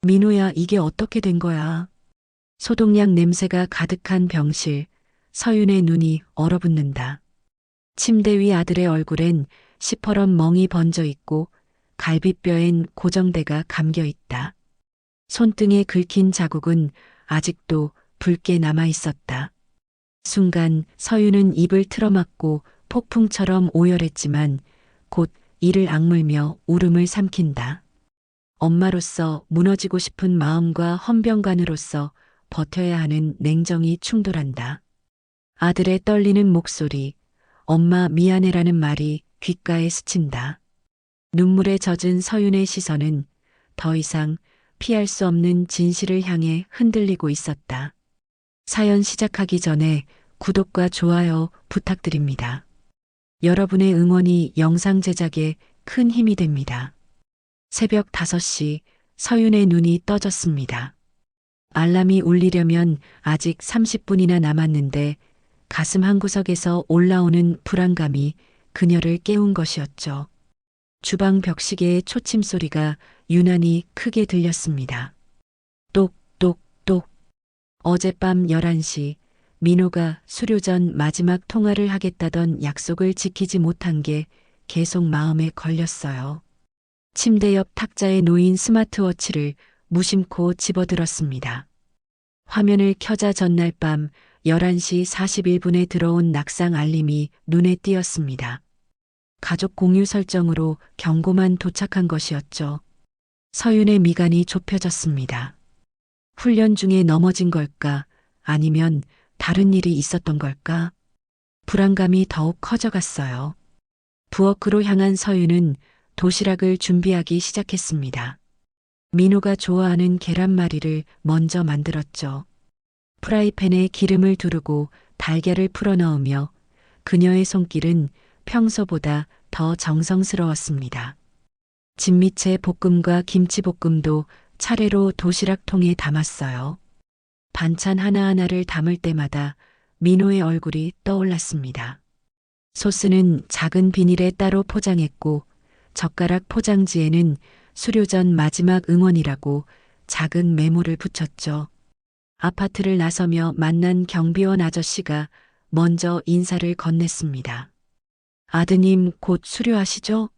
민호야, 이게 어떻게 된 거야? 소독약 냄새가 가득한 병실, 서윤의 눈이 얼어붙는다. 침대 위 아들의 얼굴엔 시퍼런 멍이 번져 있고 갈비뼈엔 고정대가 감겨 있다. 손등에 긁힌 자국은 아직도 붉게 남아 있었다. 순간 서윤은 입을 틀어막고 폭풍처럼 오열했지만 곧 이를 악물며 울음을 삼킨다. 엄마로서 무너지고 싶은 마음과 헌병관으로서 버텨야 하는 냉정이 충돌한다. 아들의 떨리는 목소리, 엄마 미안해라는 말이 귓가에 스친다. 눈물에 젖은 서윤의 시선은 더 이상 피할 수 없는 진실을 향해 흔들리고 있었다. 사연 시작하기 전에 구독과 좋아요 부탁드립니다. 여러분의 응원이 영상 제작에 큰 힘이 됩니다. 새벽 5시 서윤의 눈이 떠졌습니다. 알람이 울리려면 아직 30분이나 남았는데 가슴 한구석에서 올라오는 불안감이 그녀를 깨운 것이었죠. 주방 벽시계의 초침 소리가 유난히 크게 들렸습니다. 똑똑똑. 어젯밤 11시 민호가 수료 전 마지막 통화를 하겠다던 약속을 지키지 못한 게 계속 마음에 걸렸어요. 침대 옆 탁자에 놓인 스마트워치를 무심코 집어들었습니다. 화면을 켜자 전날 밤 11시 41분에 들어온 낙상 알림이 눈에 띄었습니다. 가족 공유 설정으로 경고만 도착한 것이었죠. 서윤의 미간이 좁혀졌습니다. 훈련 중에 넘어진 걸까? 아니면 다른 일이 있었던 걸까? 불안감이 더욱 커져갔어요. 부엌으로 향한 서윤은 도시락을 준비하기 시작했습니다. 민호가 좋아하는 계란말이를 먼저 만들었죠. 프라이팬에 기름을 두르고 달걀을 풀어넣으며 그녀의 손길은 평소보다 더 정성스러웠습니다. 진미채 볶음과 김치볶음도 차례로 도시락통에 담았어요. 반찬 하나하나를 담을 때마다 민호의 얼굴이 떠올랐습니다. 소스는 작은 비닐에 따로 포장했고 젓가락 포장지에는 수료 전 마지막 응원이라고 작은 메모를 붙였죠. 아파트를 나서며 만난 경비원 아저씨가 먼저 인사를 건넸습니다. 아드님 곧 수료하시죠?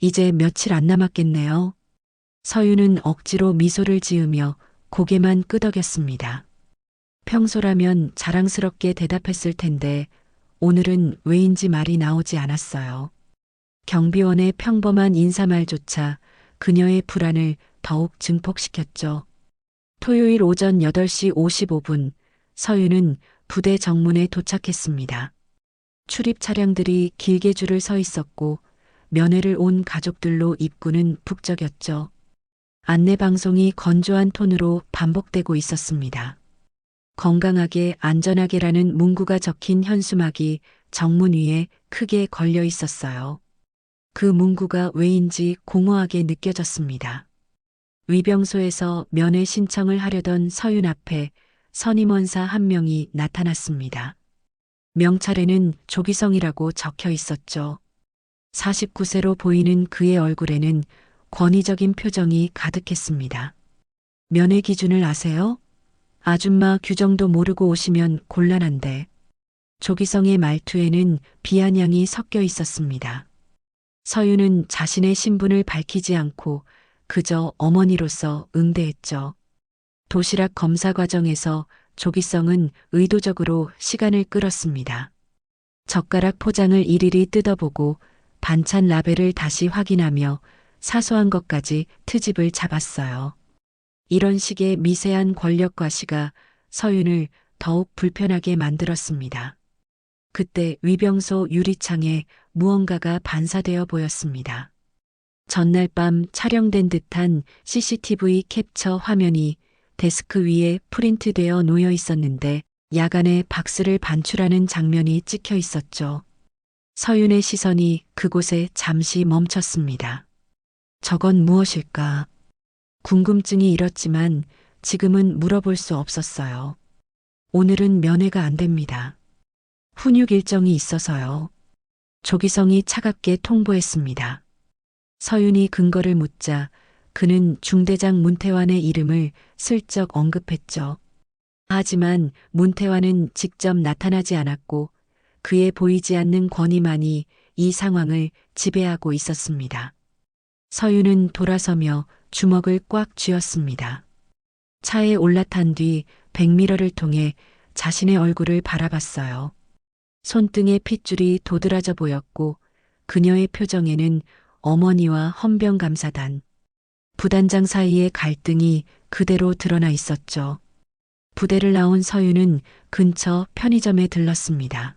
이제 며칠 안 남았겠네요. 서윤은 억지로 미소를 지으며 고개만 끄덕였습니다. 평소라면 자랑스럽게 대답했을 텐데 오늘은 왜인지 말이 나오지 않았어요. 경비원의 평범한 인사말조차 그녀의 불안을 더욱 증폭시켰죠. 토요일 오전 8시 55분 서윤은 부대 정문에 도착했습니다. 출입 차량들이 길게 줄을 서 있었고 면회를 온 가족들로 입구는 북적였죠. 안내방송이 건조한 톤으로 반복되고 있었습니다. 건강하게 안전하게라는 문구가 적힌 현수막이 정문 위에 크게 걸려 있었어요. 그 문구가 왜인지 공허하게 느껴졌습니다. 위병소에서 면회 신청을 하려던 서윤 앞에 선임원사 한 명이 나타났습니다. 명찰에는 조기성이라고 적혀 있었죠. 49세로 보이는 그의 얼굴에는 권위적인 표정이 가득했습니다. 면회 기준을 아세요? 아줌마 규정도 모르고 오시면 곤란한데. 조기성의 말투에는 비아냥이 섞여 있었습니다. 서윤은 자신의 신분을 밝히지 않고 그저 어머니로서 응대했죠. 도시락 검사 과정에서 조기성은 의도적으로 시간을 끌었습니다. 젓가락 포장을 일일이 뜯어보고 반찬 라벨을 다시 확인하며 사소한 것까지 트집을 잡았어요. 이런 식의 미세한 권력 과시가 서윤을 더욱 불편하게 만들었습니다. 그때 위병소 유리창에 무언가가 반사되어 보였습니다. 전날 밤 촬영된 듯한 CCTV 캡처 화면이 데스크 위에 프린트되어 놓여 있었는데 야간에 박스를 반출하는 장면이 찍혀 있었죠. 서윤의 시선이 그곳에 잠시 멈췄습니다. 저건 무엇일까? 궁금증이 일었지만 지금은 물어볼 수 없었어요. 오늘은 면회가 안 됩니다. 훈육 일정이 있어서요. 조기성이 차갑게 통보했습니다. 서윤이 근거를 묻자 그는 중대장 문태환의 이름을 슬쩍 언급했죠. 하지만 문태환은 직접 나타나지 않았고 그의 보이지 않는 권위만이 이 상황을 지배하고 있었습니다. 서윤은 돌아서며 주먹을 꽉 쥐었습니다. 차에 올라탄 뒤 백미러를 통해 자신의 얼굴을 바라봤어요. 손등에 핏줄이 도드라져 보였고 그녀의 표정에는 어머니와 헌병감사단, 부단장 사이의 갈등이 그대로 드러나 있었죠. 부대를 나온 서윤은 근처 편의점에 들렀습니다.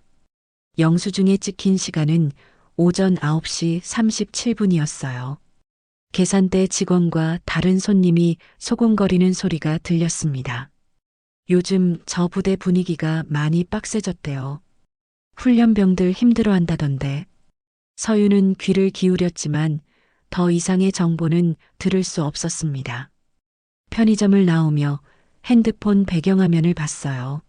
영수증에 찍힌 시간은 오전 9시 37분이었어요. 계산대 직원과 다른 손님이 소곤거리는 소리가 들렸습니다. 요즘 저 부대 분위기가 많이 빡세졌대요. 훈련병들 힘들어한다던데. 서윤은 귀를 기울였지만 더 이상의 정보는 들을 수 없었습니다. 편의점을 나오며 핸드폰 배경화면을 봤어요.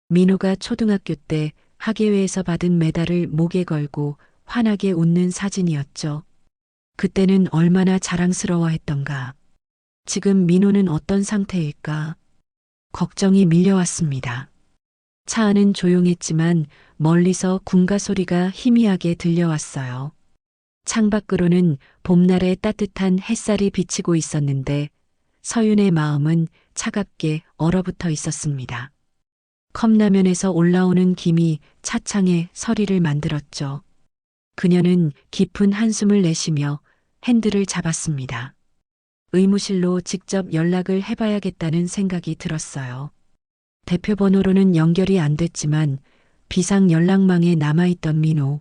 민호가 초등학교 때 학예회에서 받은 메달을 목에 걸고 환하게 웃는 사진이었죠. 그때는 얼마나 자랑스러워했던가. 지금 민호는 어떤 상태일까? 걱정이 밀려왔습니다. 차 안은 조용했지만 멀리서 군가 소리가 희미하게 들려왔어요. 창밖으로는 봄날의 따뜻한 햇살이 비치고 있었는데 서윤의 마음은 차갑게 얼어붙어 있었습니다. 컵라면에서 올라오는 김이 차창에 서리를 만들었죠. 그녀는 깊은 한숨을 내쉬며 핸들을 잡았습니다. 의무실로 직접 연락을 해봐야겠다는 생각이 들었어요. 대표번호로는 연결이 안 됐지만 비상 연락망에 남아있던 민호.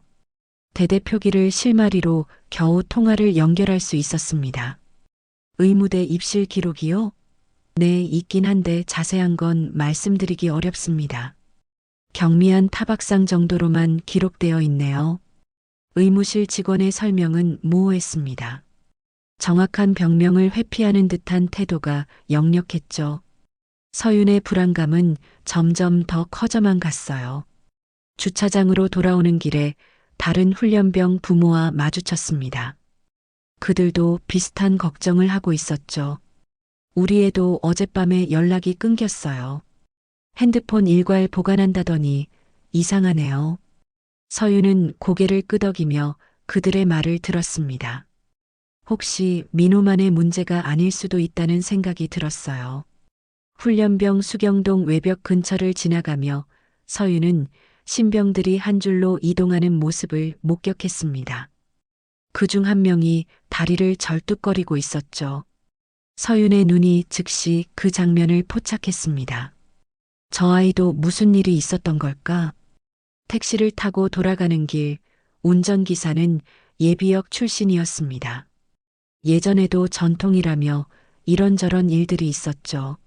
대대표기를 실마리로 겨우 통화를 연결할 수 있었습니다. 의무대 입실 기록이요? 네, 있긴 한데 자세한 건 말씀드리기 어렵습니다. 경미한 타박상 정도로만 기록되어 있네요. 의무실 직원의 설명은 모호했습니다. 정확한 병명을 회피하는 듯한 태도가 역력했죠. 서윤의 불안감은 점점 더 커져만 갔어요. 주차장으로 돌아오는 길에 다른 훈련병 부모와 마주쳤습니다. 그들도 비슷한 걱정을 하고 있었죠. 우리 애도 어젯밤에 연락이 끊겼어요. 핸드폰 일괄 보관한다더니 이상하네요. 서윤은 고개를 끄덕이며 그들의 말을 들었습니다. 혹시 민호만의 문제가 아닐 수도 있다는 생각이 들었어요. 훈련병 수경동 외벽 근처를 지나가며 서윤은 신병들이 한 줄로 이동하는 모습을 목격했습니다. 그중 한 명이 다리를 절뚝거리고 있었죠. 서윤의 눈이 즉시 그 장면을 포착했습니다. 저 아이도 무슨 일이 있었던 걸까? 택시를 타고 돌아가는 길, 운전기사는 예비역 출신이었습니다. 예전에도 전통이라며 이런저런 일들이 있었죠.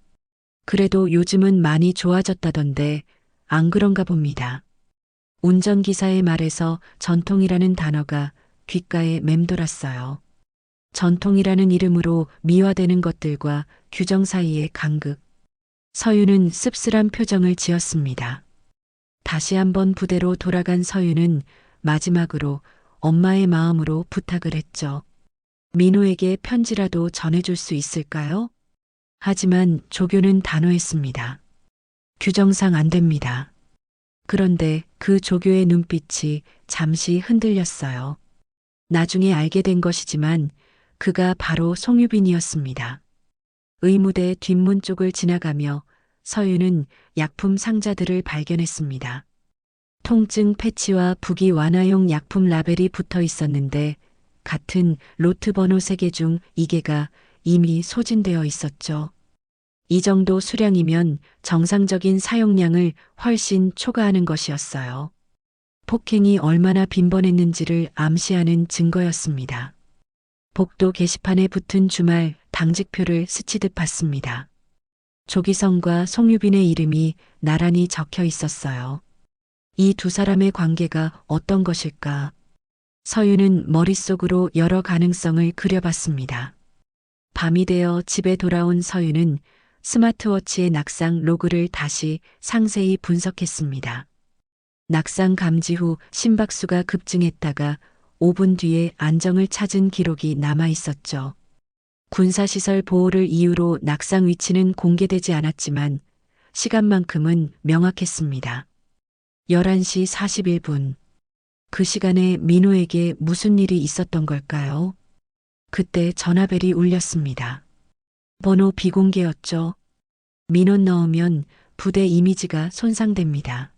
그래도 요즘은 많이 좋아졌다던데 안 그런가 봅니다. 운전기사의 말에서 전통이라는 단어가 귓가에 맴돌았어요. 전통이라는 이름으로 미화되는 것들과 규정 사이의 간극. 서윤은 씁쓸한 표정을 지었습니다. 다시 한번 부대로 돌아간 서윤은 마지막으로 엄마의 마음으로 부탁을 했죠. 민호에게 편지라도 전해줄 수 있을까요? 하지만 조교는 단호했습니다. 규정상 안 됩니다. 그런데 그 조교의 눈빛이 잠시 흔들렸어요. 나중에 알게 된 것이지만 그가 바로 송유빈이었습니다. 의무대 뒷문 쪽을 지나가며 서윤은 약품 상자들을 발견했습니다. 통증 패치와 부기 완화용 약품 라벨이 붙어 있었는데 같은 로트 번호 3개 중 2개가 이미 소진되어 있었죠. 이 정도 수량이면 정상적인 사용량을 훨씬 초과하는 것이었어요. 폭행이 얼마나 빈번했는지를 암시하는 증거였습니다. 복도 게시판에 붙은 주말 당직표를 스치듯 봤습니다. 조기성과 송유빈의 이름이 나란히 적혀 있었어요. 이 두 사람의 관계가 어떤 것일까? 서윤은 머릿속으로 여러 가능성을 그려봤습니다. 밤이 되어 집에 돌아온 서윤은 스마트워치의 낙상 로그를 다시 상세히 분석했습니다. 낙상 감지 후 심박수가 급증했다가 5분 뒤에 안정을 찾은 기록이 남아 있었죠. 군사시설 보호를 이유로 낙상 위치는 공개되지 않았지만 시간만큼은 명확했습니다. 11시 41분. 그 시간에 민호에게 무슨 일이 있었던 걸까요? 그때 전화벨이 울렸습니다. 번호 비공개였죠. 민원 넣으면 부대 이미지가 손상됩니다.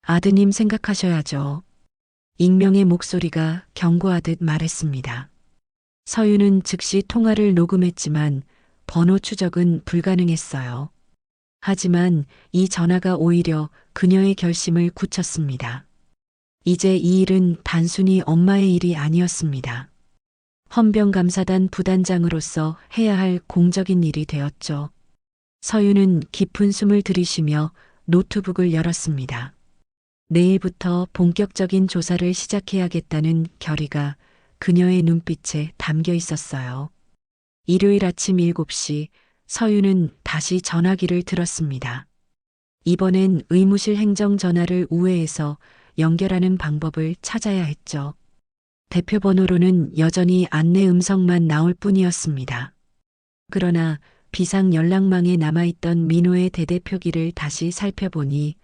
아드님 생각하셔야죠. 익명의 목소리가 경고하듯 말했습니다. 서윤은 즉시 통화를 녹음했지만 번호 추적은 불가능했어요. 하지만 이 전화가 오히려 그녀의 결심을 굳혔습니다. 이제 이 일은 단순히 엄마의 일이 아니었습니다. 헌병감사단 부단장으로서 해야 할 공적인 일이 되었죠. 서윤은 깊은 숨을 들이쉬며 노트북을 열었습니다. 내일부터 본격적인 조사를 시작해야겠다는 결의가 그녀의 눈빛에 담겨 있었어요. 일요일 아침 7시 서윤은 다시 전화기를 들었습니다. 이번엔 의무실 행정 전화를 우회해서 연결하는 방법을 찾아야 했죠. 대표 번호로는 여전히 안내 음성만 나올 뿐이었습니다. 그러나 비상 연락망에 남아있던 민호의 대대표기를 다시 살펴보니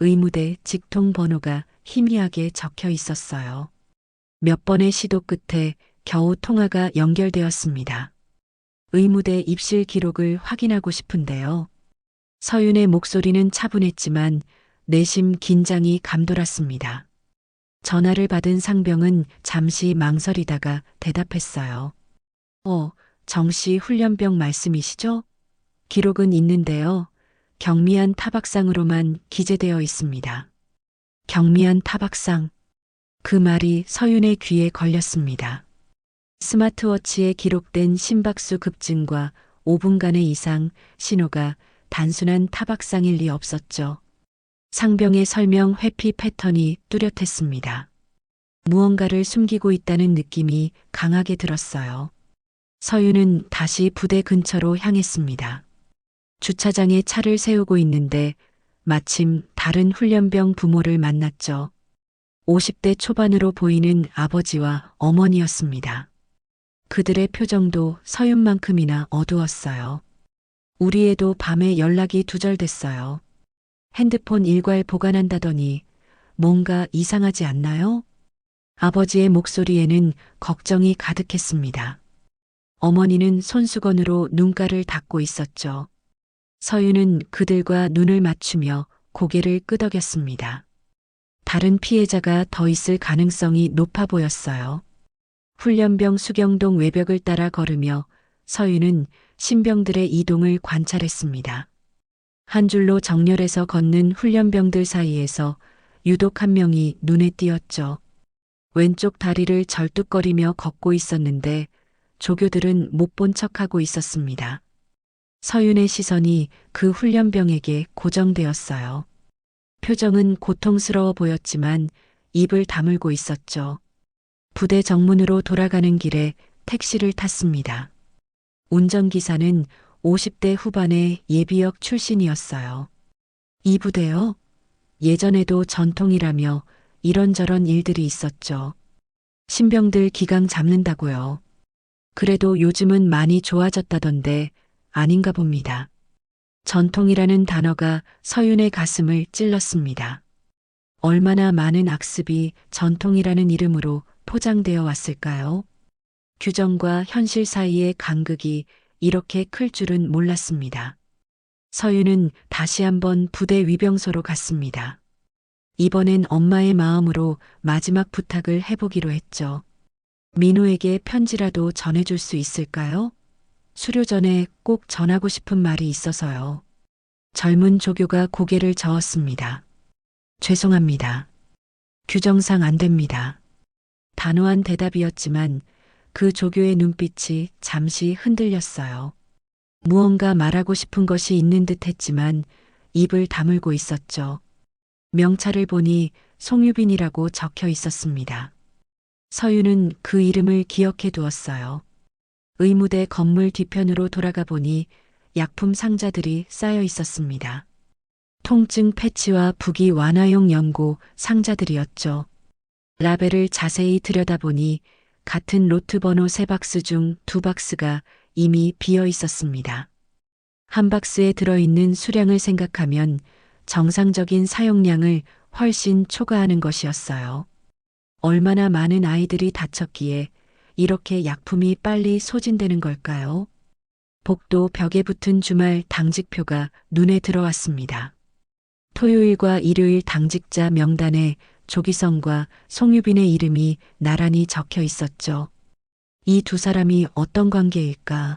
의무대 직통 번호가 희미하게 적혀 있었어요. 몇 번의 시도 끝에 겨우 통화가 연결되었습니다. 의무대 입실 기록을 확인하고 싶은데요. 서윤의 목소리는 차분했지만 내심 긴장이 감돌았습니다. 전화를 받은 상병은 잠시 망설이다가 대답했어요. 정시 훈련병 말씀이시죠? 기록은 있는데요. 경미한 타박상으로만 기재되어 있습니다. 경미한 타박상. 그 말이 서윤의 귀에 걸렸습니다. 스마트워치에 기록된 심박수 급증과 5분간의 이상 신호가 단순한 타박상일 리 없었죠. 상병의 설명 회피 패턴이 뚜렷했습니다. 무언가를 숨기고 있다는 느낌이 강하게 들었어요. 서윤은 다시 부대 근처로 향했습니다. 주차장에 차를 세우고 있는데 마침 다른 훈련병 부모를 만났죠. 50대 초반으로 보이는 아버지와 어머니였습니다. 그들의 표정도 서윤만큼이나 어두웠어요. 우리 애도 밤에 연락이 두절됐어요. 핸드폰 일괄 보관한다더니 뭔가 이상하지 않나요? 아버지의 목소리에는 걱정이 가득했습니다. 어머니는 손수건으로 눈가를 닦고 있었죠. 서윤은 그들과 눈을 맞추며 고개를 끄덕였습니다. 다른 피해자가 더 있을 가능성이 높아 보였어요. 훈련병 수경동 외벽을 따라 걸으며 서윤은 신병들의 이동을 관찰했습니다. 한 줄로 정렬해서 걷는 훈련병들 사이에서 유독 한 명이 눈에 띄었죠. 왼쪽 다리를 절뚝거리며 걷고 있었는데 조교들은 못 본 척하고 있었습니다. 서윤의 시선이 그 훈련병에게 고정되었어요. 표정은 고통스러워 보였지만 입을 다물고 있었죠. 부대 정문으로 돌아가는 길에 택시를 탔습니다. 운전기사는 50대 후반의 예비역 출신이었어요. 이 부대요? 예전에도 전통이라며 이런저런 일들이 있었죠. 신병들 기강 잡는다고요. 그래도 요즘은 많이 좋아졌다던데 아닌가 봅니다. 전통이라는 단어가 서윤의 가슴을 찔렀습니다. 얼마나 많은 악습이 전통이라는 이름으로 포장되어 왔을까요? 규정과 현실 사이의 간극이 이렇게 클 줄은 몰랐습니다. 서윤은 다시 한번 부대 위병소로 갔습니다. 이번엔 엄마의 마음으로 마지막 부탁을 해보기로 했죠. 민호에게 편지라도 전해줄 수 있을까요? 수료 전에 꼭 전하고 싶은 말이 있어서요. 젊은 조교가 고개를 저었습니다. 죄송합니다. 규정상 안 됩니다. 단호한 대답이었지만 그 조교의 눈빛이 잠시 흔들렸어요. 무언가 말하고 싶은 것이 있는 듯 했지만 입을 다물고 있었죠. 명찰을 보니 송유빈이라고 적혀 있었습니다. 서윤은 그 이름을 기억해 두었어요. 의무대 건물 뒤편으로 돌아가 보니 약품 상자들이 쌓여 있었습니다. 통증 패치와 부기 완화용 연고 상자들이었죠. 라벨을 자세히 들여다보니 같은 로트 번호 3박스 중 2박스가 이미 비어 있었습니다. 한 박스에 들어있는 수량을 생각하면 정상적인 사용량을 훨씬 초과하는 것이었어요. 얼마나 많은 아이들이 다쳤기에 이렇게 약품이 빨리 소진되는 걸까요? 복도 벽에 붙은 주말 당직표가 눈에 들어왔습니다. 토요일과 일요일 당직자 명단에 조기성과 송유빈의 이름이 나란히 적혀 있었죠. 이 두 사람이 어떤 관계일까?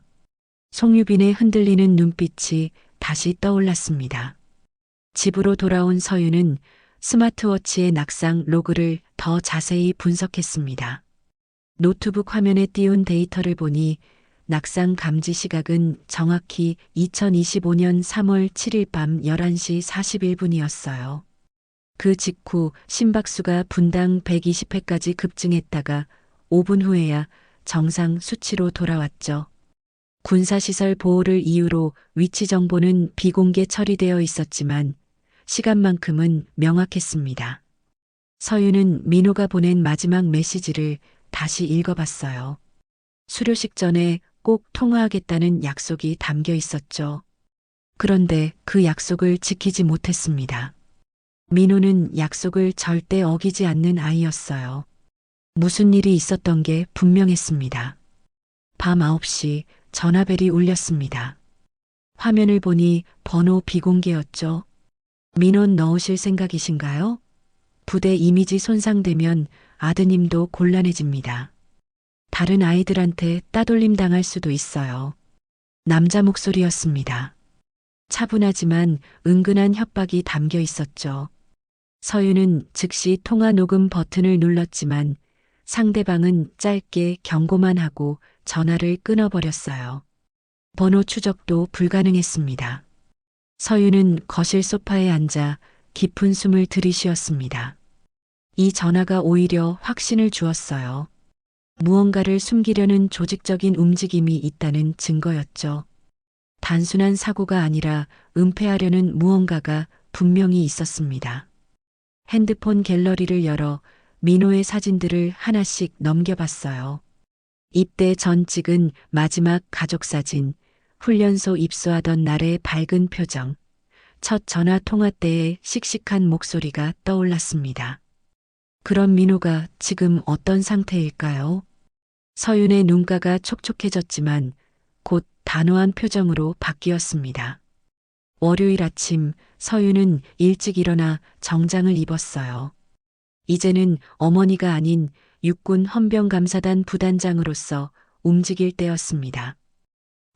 송유빈의 흔들리는 눈빛이 다시 떠올랐습니다. 집으로 돌아온 서유는 스마트워치의 낙상 로그를 더 자세히 분석했습니다. 노트북 화면에 띄운 데이터를 보니 낙상 감지 시각은 정확히 2025년 3월 7일 밤 11시 41분이었어요. 그 직후 심박수가 분당 120회까지 급증했다가 5분 후에야 정상 수치로 돌아왔죠. 군사시설 보호를 이유로 위치 정보는 비공개 처리되어 있었지만 시간만큼은 명확했습니다. 서유는 민호가 보낸 마지막 메시지를 다시 읽어봤어요. 수료식 전에 꼭 통화하겠다는 약속이 담겨 있었죠. 그런데 그 약속을 지키지 못했습니다. 민호는 약속을 절대 어기지 않는 아이였어요. 무슨 일이 있었던 게 분명했습니다. 밤 9시 전화벨이 울렸습니다. 화면을 보니 번호 비공개였죠. 민원 넣으실 생각이신가요? 부대 이미지 손상되면 아드님도 곤란해집니다. 다른 아이들한테 따돌림 당할 수도 있어요. 남자 목소리였습니다. 차분하지만 은근한 협박이 담겨 있었죠. 서유는 즉시 통화 녹음 버튼을 눌렀지만 상대방은 짧게 경고만 하고 전화를 끊어버렸어요. 번호 추적도 불가능했습니다. 서유는 거실 소파에 앉아 깊은 숨을 들이쉬었습니다. 이 전화가 오히려 확신을 주었어요. 무언가를 숨기려는 조직적인 움직임이 있다는 증거였죠. 단순한 사고가 아니라 은폐하려는 무언가가 분명히 있었습니다. 핸드폰 갤러리를 열어 민호의 사진들을 하나씩 넘겨봤어요. 입대 전 찍은 마지막 가족사진, 훈련소 입소하던 날의 밝은 표정, 첫 전화 통화 때의 씩씩한 목소리가 떠올랐습니다. 그럼 민호가 지금 어떤 상태일까요? 서윤의 눈가가 촉촉해졌지만 곧 단호한 표정으로 바뀌었습니다. 월요일 아침 서윤은 일찍 일어나 정장을 입었어요. 이제는 어머니가 아닌 육군 헌병감사단 부단장으로서 움직일 때였습니다.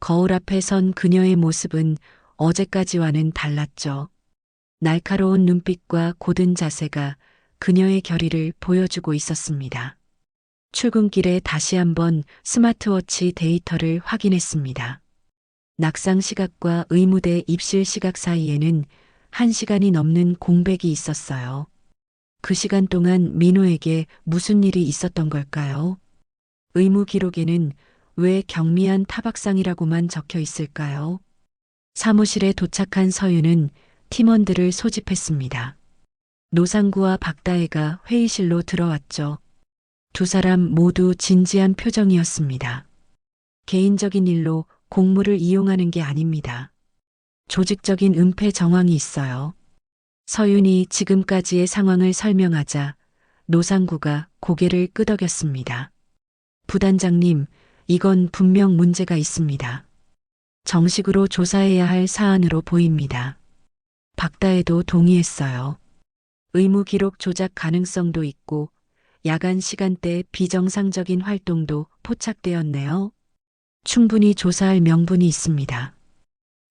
거울 앞에 선 그녀의 모습은 어제까지와는 달랐죠. 날카로운 눈빛과 고든 자세가 그녀의 결의를 보여주고 있었습니다. 출근길에 다시 한번 스마트워치 데이터를 확인했습니다. 낙상 시각과 의무대 입실 시각 사이에는 1시간이 넘는 공백이 있었어요. 그 시간 동안 민호에게 무슨 일이 있었던 걸까요? 의무 기록에는 왜 경미한 타박상이라고만 적혀 있을까요? 사무실에 도착한 서유는 팀원들을 소집했습니다. 노상구와 박다혜가 회의실로 들어왔죠. 두 사람 모두 진지한 표정이었습니다. 개인적인 일로 공무를 이용하는 게 아닙니다. 조직적인 은폐 정황이 있어요. 서윤이 지금까지의 상황을 설명하자 노상구가 고개를 끄덕였습니다. 부단장님, 이건 분명 문제가 있습니다. 정식으로 조사해야 할 사안으로 보입니다. 박다혜도 동의했어요. 의무 기록 조작 가능성도 있고 야간 시간대 비정상적인 활동도 포착되었네요. 충분히 조사할 명분이 있습니다.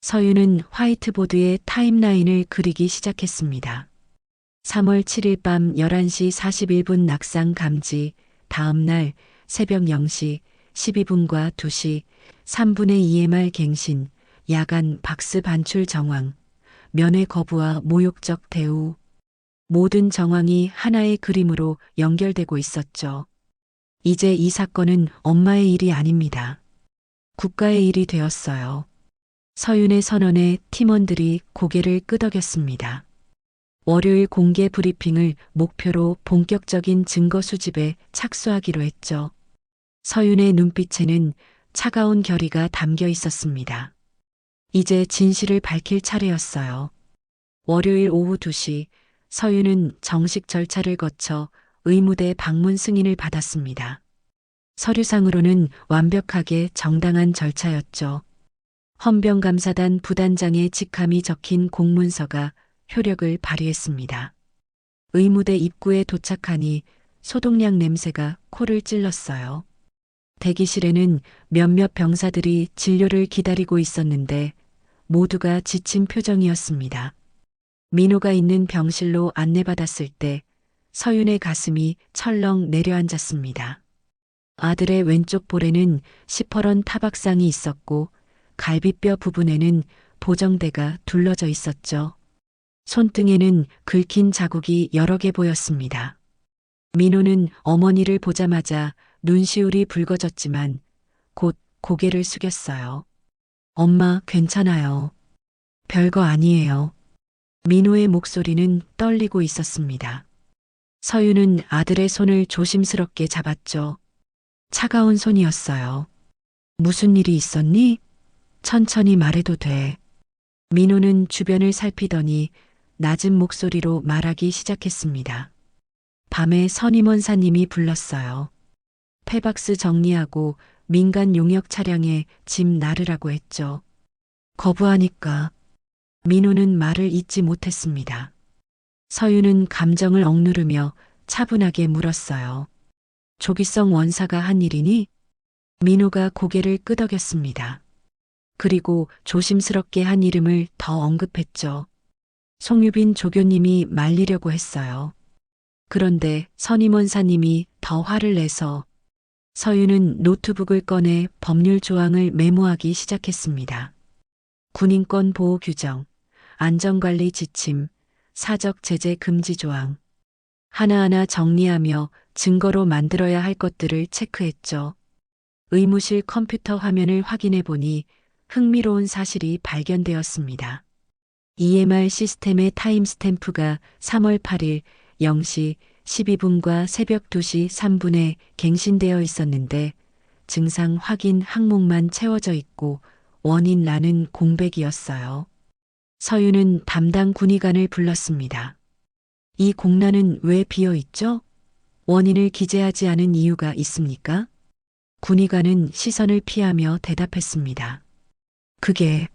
서유는 화이트보드에 타임라인을 그리기 시작했습니다. 3월 7일 밤 11시 41분 낙상 감지, 다음 날 새벽 0시 12분과 2시 3분의 EMR 갱신, 야간 박스 반출 정황, 면회 거부와 모욕적 대우. 모든 정황이 하나의 그림으로 연결되고 있었죠. 이제 이 사건은 엄마의 일이 아닙니다. 국가의 일이 되었어요. 서윤의 선언에 팀원들이 고개를 끄덕였습니다. 월요일 공개 브리핑을 목표로 본격적인 증거 수집에 착수하기로 했죠. 서윤의 눈빛에는 차가운 결의가 담겨 있었습니다. 이제 진실을 밝힐 차례였어요. 월요일 오후 2시 서윤은 정식 절차를 거쳐 의무대 방문 승인을 받았습니다. 서류상으로는 완벽하게 정당한 절차였죠. 헌병감사단 부단장의 직함이 적힌 공문서가 효력을 발휘했습니다. 의무대 입구에 도착하니 소독약 냄새가 코를 찔렀어요. 대기실에는 몇몇 병사들이 진료를 기다리고 있었는데 모두가 지친 표정이었습니다. 민호가 있는 병실로 안내받았을 때 서윤의 가슴이 철렁 내려앉았습니다. 아들의 왼쪽 볼에는 시퍼런 타박상이 있었고 갈비뼈 부분에는 보정대가 둘러져 있었죠. 손등에는 긁힌 자국이 여러 개 보였습니다. 민호는 어머니를 보자마자 눈시울이 붉어졌지만 곧 고개를 숙였어요. 엄마, 괜찮아요. 별거 아니에요. 민호의 목소리는 떨리고 있었습니다. 서윤은 아들의 손을 조심스럽게 잡았죠. 차가운 손이었어요. 무슨 일이 있었니? 천천히 말해도 돼. 민호는 주변을 살피더니 낮은 목소리로 말하기 시작했습니다. 밤에 선임원사님이 불렀어요. 폐박스 정리하고 민간 용역 차량에 짐 나르라고 했죠. 거부하니까 민호는 말을 잇지 못했습니다. 서윤은 감정을 억누르며 차분하게 물었어요. 조기성 원사가 한 일이니? 민호가 고개를 끄덕였습니다. 그리고 조심스럽게 한 이름을 더 언급했죠. 송유빈 조교님이 말리려고 했어요. 그런데 선임원사님이 더 화를 내서 서윤은 노트북을 꺼내 법률 조항을 메모하기 시작했습니다. 군인권 보호 규정, 안전관리 지침, 사적 제재 금지 조항. 하나하나 정리하며 증거로 만들어야 할 것들을 체크했죠. 의무실 컴퓨터 화면을 확인해 보니 흥미로운 사실이 발견되었습니다. EMR 시스템의 타임스탬프가 3월 8일 0시 12분과 새벽 2시 3분에 갱신되어 있었는데 증상 확인 항목만 채워져 있고 원인란은 공백이었어요. 서윤은 담당 군의관을 불렀습니다. 이 공란은 왜 비어 있죠? 원인을 기재하지 않은 이유가 있습니까? 군의관은 시선을 피하며 대답했습니다. 그게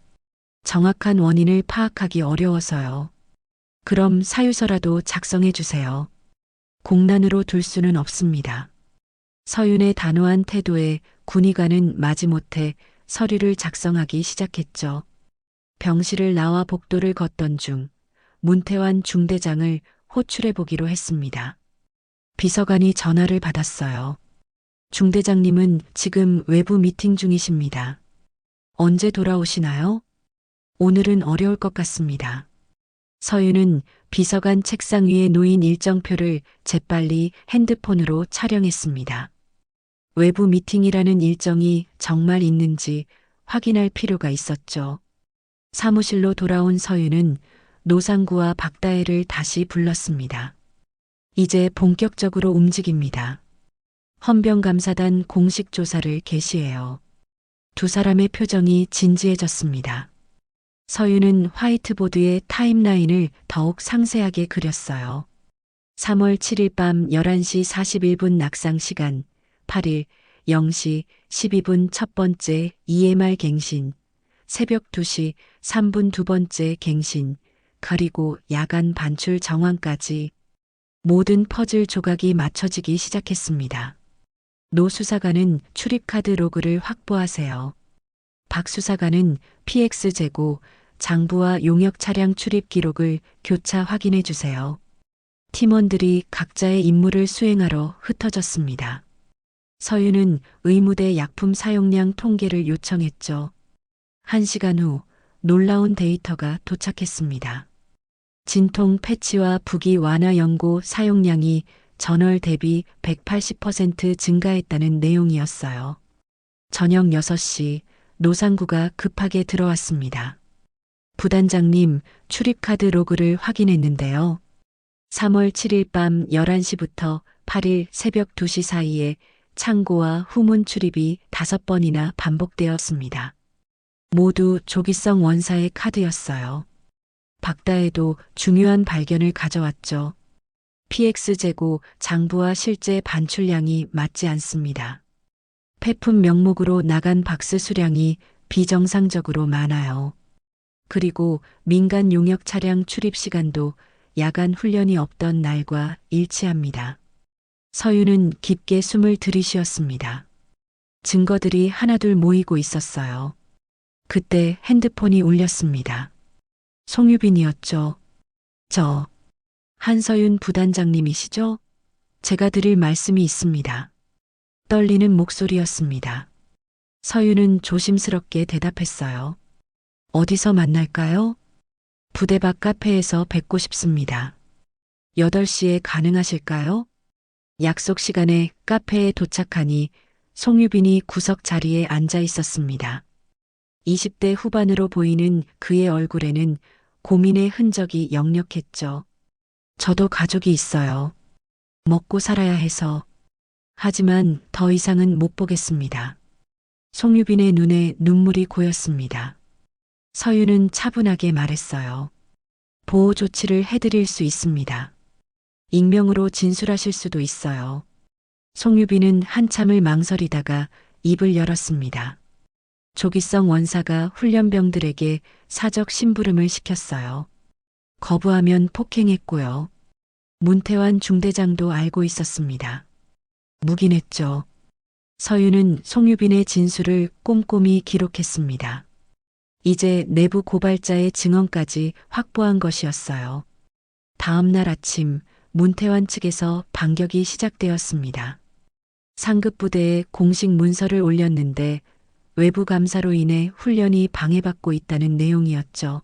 정확한 원인을 파악하기 어려워서요. 그럼 사유서라도 작성해 주세요. 공란으로 둘 수는 없습니다. 서윤의 단호한 태도에 군의관은 마지못해 서류를 작성하기 시작했죠. 병실을 나와 복도를 걷던 중 문태환 중대장을 호출해 보기로 했습니다. 비서관이 전화를 받았어요. 중대장님은 지금 외부 미팅 중이십니다. 언제 돌아오시나요? 오늘은 어려울 것 같습니다. 서윤은 비서관 책상 위에 놓인 일정표를 재빨리 핸드폰으로 촬영했습니다. 외부 미팅이라는 일정이 정말 있는지 확인할 필요가 있었죠. 사무실로 돌아온 서윤은 노상구와 박다혜를 다시 불렀습니다. 이제 본격적으로 움직입니다. 헌병감사단 공식 조사를 개시해요. 두 사람의 표정이 진지해졌습니다. 서윤은 화이트보드에 타임라인을 더욱 상세하게 그렸어요. 3월 7일 밤 11시 41분 낙상 시간, 8일 0시 12분 첫 번째 EMR 갱신, 새벽 2시 3분 두 번째 갱신, 그리고 야간 반출 정황까지 모든 퍼즐 조각이 맞춰지기 시작했습니다. 노 수사관은 출입카드 로그를 확보하세요. 박 수사관은 PX 재고, 장부와 용역 차량 출입 기록을 교차 확인해 주세요. 팀원들이 각자의 임무를 수행하러 흩어졌습니다. 서윤은 의무대 약품 사용량 통계를 요청했죠. 1시간 후 놀라운 데이터가 도착했습니다. 진통 패치와 부기 완화 연고 사용량이 전월 대비 180% 증가했다는 내용이었어요. 저녁 6시 노상구가 급하게 들어왔습니다. 부단장님, 출입카드 로그를 확인했는데요. 3월 7일 밤 11시부터 8일 새벽 2시 사이에 창고와 후문 출입이 5번이나 반복되었습니다. 모두 조기성 원사의 카드였어요. 박다혜도 중요한 발견을 가져왔죠. PX 재고 장부와 실제 반출량이 맞지 않습니다. 폐품 명목으로 나간 박스 수량이 비정상적으로 많아요. 그리고 민간 용역 차량 출입 시간도 야간 훈련이 없던 날과 일치합니다. 서윤은 깊게 숨을 들이쉬었습니다. 증거들이 하나둘 모이고 있었어요. 그때 핸드폰이 울렸습니다. 송유빈이었죠. 한서윤 부단장님이시죠? 제가 드릴 말씀이 있습니다. 떨리는 목소리였습니다. 서윤은 조심스럽게 대답했어요. 어디서 만날까요? 부대 밖 카페에서 뵙고 싶습니다. 8시에 가능하실까요? 약속 시간에 카페에 도착하니 송유빈이 구석 자리에 앉아 있었습니다. 20대 후반으로 보이는 그의 얼굴에는 고민의 흔적이 역력했죠. 저도 가족이 있어요. 먹고 살아야 해서. 하지만 더 이상은 못 보겠습니다. 송유빈의 눈에 눈물이 고였습니다. 서윤은 차분하게 말했어요. 보호 조치를 해드릴 수 있습니다. 익명으로 진술하실 수도 있어요. 송유빈은 한참을 망설이다가 입을 열었습니다. 조기성 원사가 훈련병들에게 사적 심부름을 시켰어요. 거부하면 폭행했고요. 문태환 중대장도 알고 있었습니다. 묵인했죠. 서윤은 송유빈의 진술을 꼼꼼히 기록했습니다. 이제 내부 고발자의 증언까지 확보한 것이었어요. 다음 날 아침 문태환 측에서 반격이 시작되었습니다. 상급 부대에 공식 문서를 올렸는데 외부 감사로 인해 훈련이 방해받고 있다는 내용이었죠.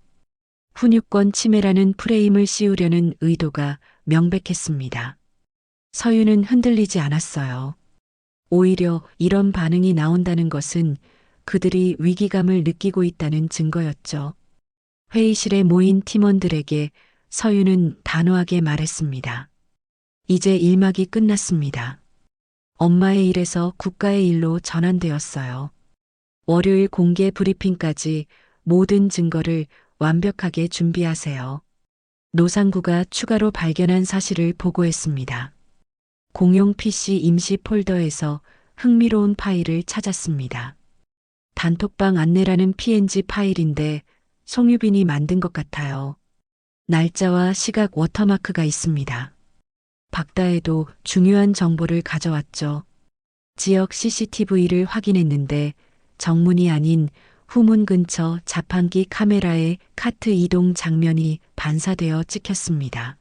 훈육권 침해라는 프레임을 씌우려는 의도가 명백했습니다. 서윤은 흔들리지 않았어요. 오히려 이런 반응이 나온다는 것은 그들이 위기감을 느끼고 있다는 증거였죠. 회의실에 모인 팀원들에게 서윤은 단호하게 말했습니다. 이제 일막이 끝났습니다. 엄마의 일에서 국가의 일로 전환되었어요. 월요일 공개 브리핑까지 모든 증거를 완벽하게 준비하세요. 노상구가 추가로 발견한 사실을 보고했습니다. 공용 PC 임시 폴더에서 흥미로운 파일을 찾았습니다. 단톡방 안내라는 PNG 파일인데 송유빈이 만든 것 같아요. 날짜와 시각 워터마크가 있습니다. 박다혜도 중요한 정보를 가져왔죠. 지역 CCTV를 확인했는데 정문이 아닌 후문 근처 자판기 카메라에 카트 이동 장면이 반사되어 찍혔습니다.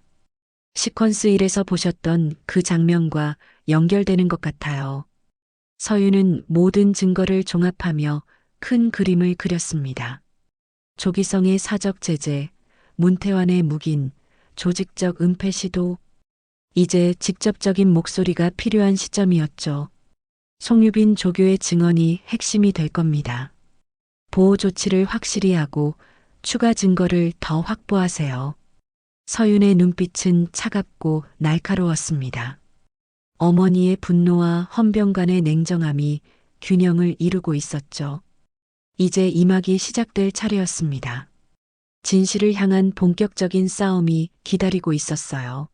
시퀀스 1에서 보셨던 그 장면과 연결되는 것 같아요. 서윤은 모든 증거를 종합하며 큰 그림을 그렸습니다. 조기성의 사적 제재, 문태환의 묵인, 조직적 은폐 시도. 이제 직접적인 목소리가 필요한 시점이었죠. 송유빈 조교의 증언이 핵심이 될 겁니다. 보호 조치를 확실히 하고 추가 증거를 더 확보하세요. 서윤의 눈빛은 차갑고 날카로웠습니다. 어머니의 분노와 헌병관의 냉정함이 균형을 이루고 있었죠. 이제 이막이 시작될 차례였습니다. 진실을 향한 본격적인 싸움이 기다리고 있었어요.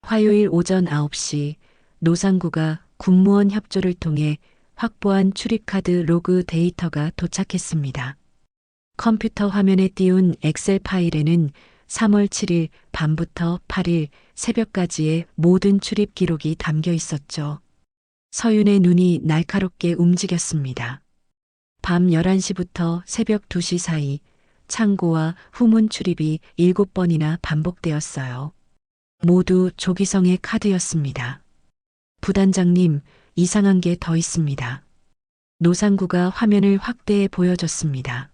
화요일 오전 9시 노상구가 군무원 협조를 통해 확보한 출입카드 로그 데이터가 도착했습니다. 컴퓨터 화면에 띄운 엑셀 파일에는 3월 7일 밤부터 8일 새벽까지의 모든 출입 기록이 담겨 있었죠. 서윤의 눈이 날카롭게 움직였습니다. 밤 11시부터 새벽 2시 사이 창고와 후문 출입이 7번이나 반복되었어요. 모두 조기성의 카드였습니다. 부단장님, 이상한 게 더 있습니다. 노상구가 화면을 확대해 보여줬습니다.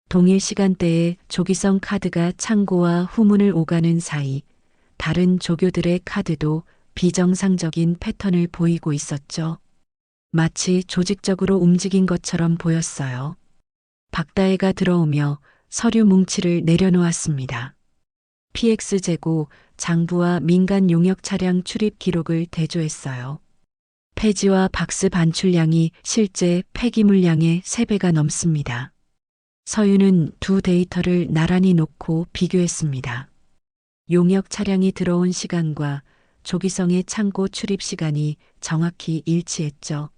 동일 시간대에 조기성 카드가 창고와 후문을 오가는 사이 다른 조교들의 카드도 비정상적인 패턴을 보이고 있었죠. 마치 조직적으로 움직인 것처럼 보였어요. 박다혜가 들어오며 서류 뭉치를 내려놓았습니다. PX 재고 장부와 민간 용역 차량 출입 기록을 대조했어요. 폐지와 박스 반출량이 실제 폐기물량의 3배가 넘습니다. 서윤은 두 데이터를 나란히 놓고 비교했습니다. 용역 차량이 들어온 시간과 조기성의 창고 출입 시간이 정확히 일치했죠.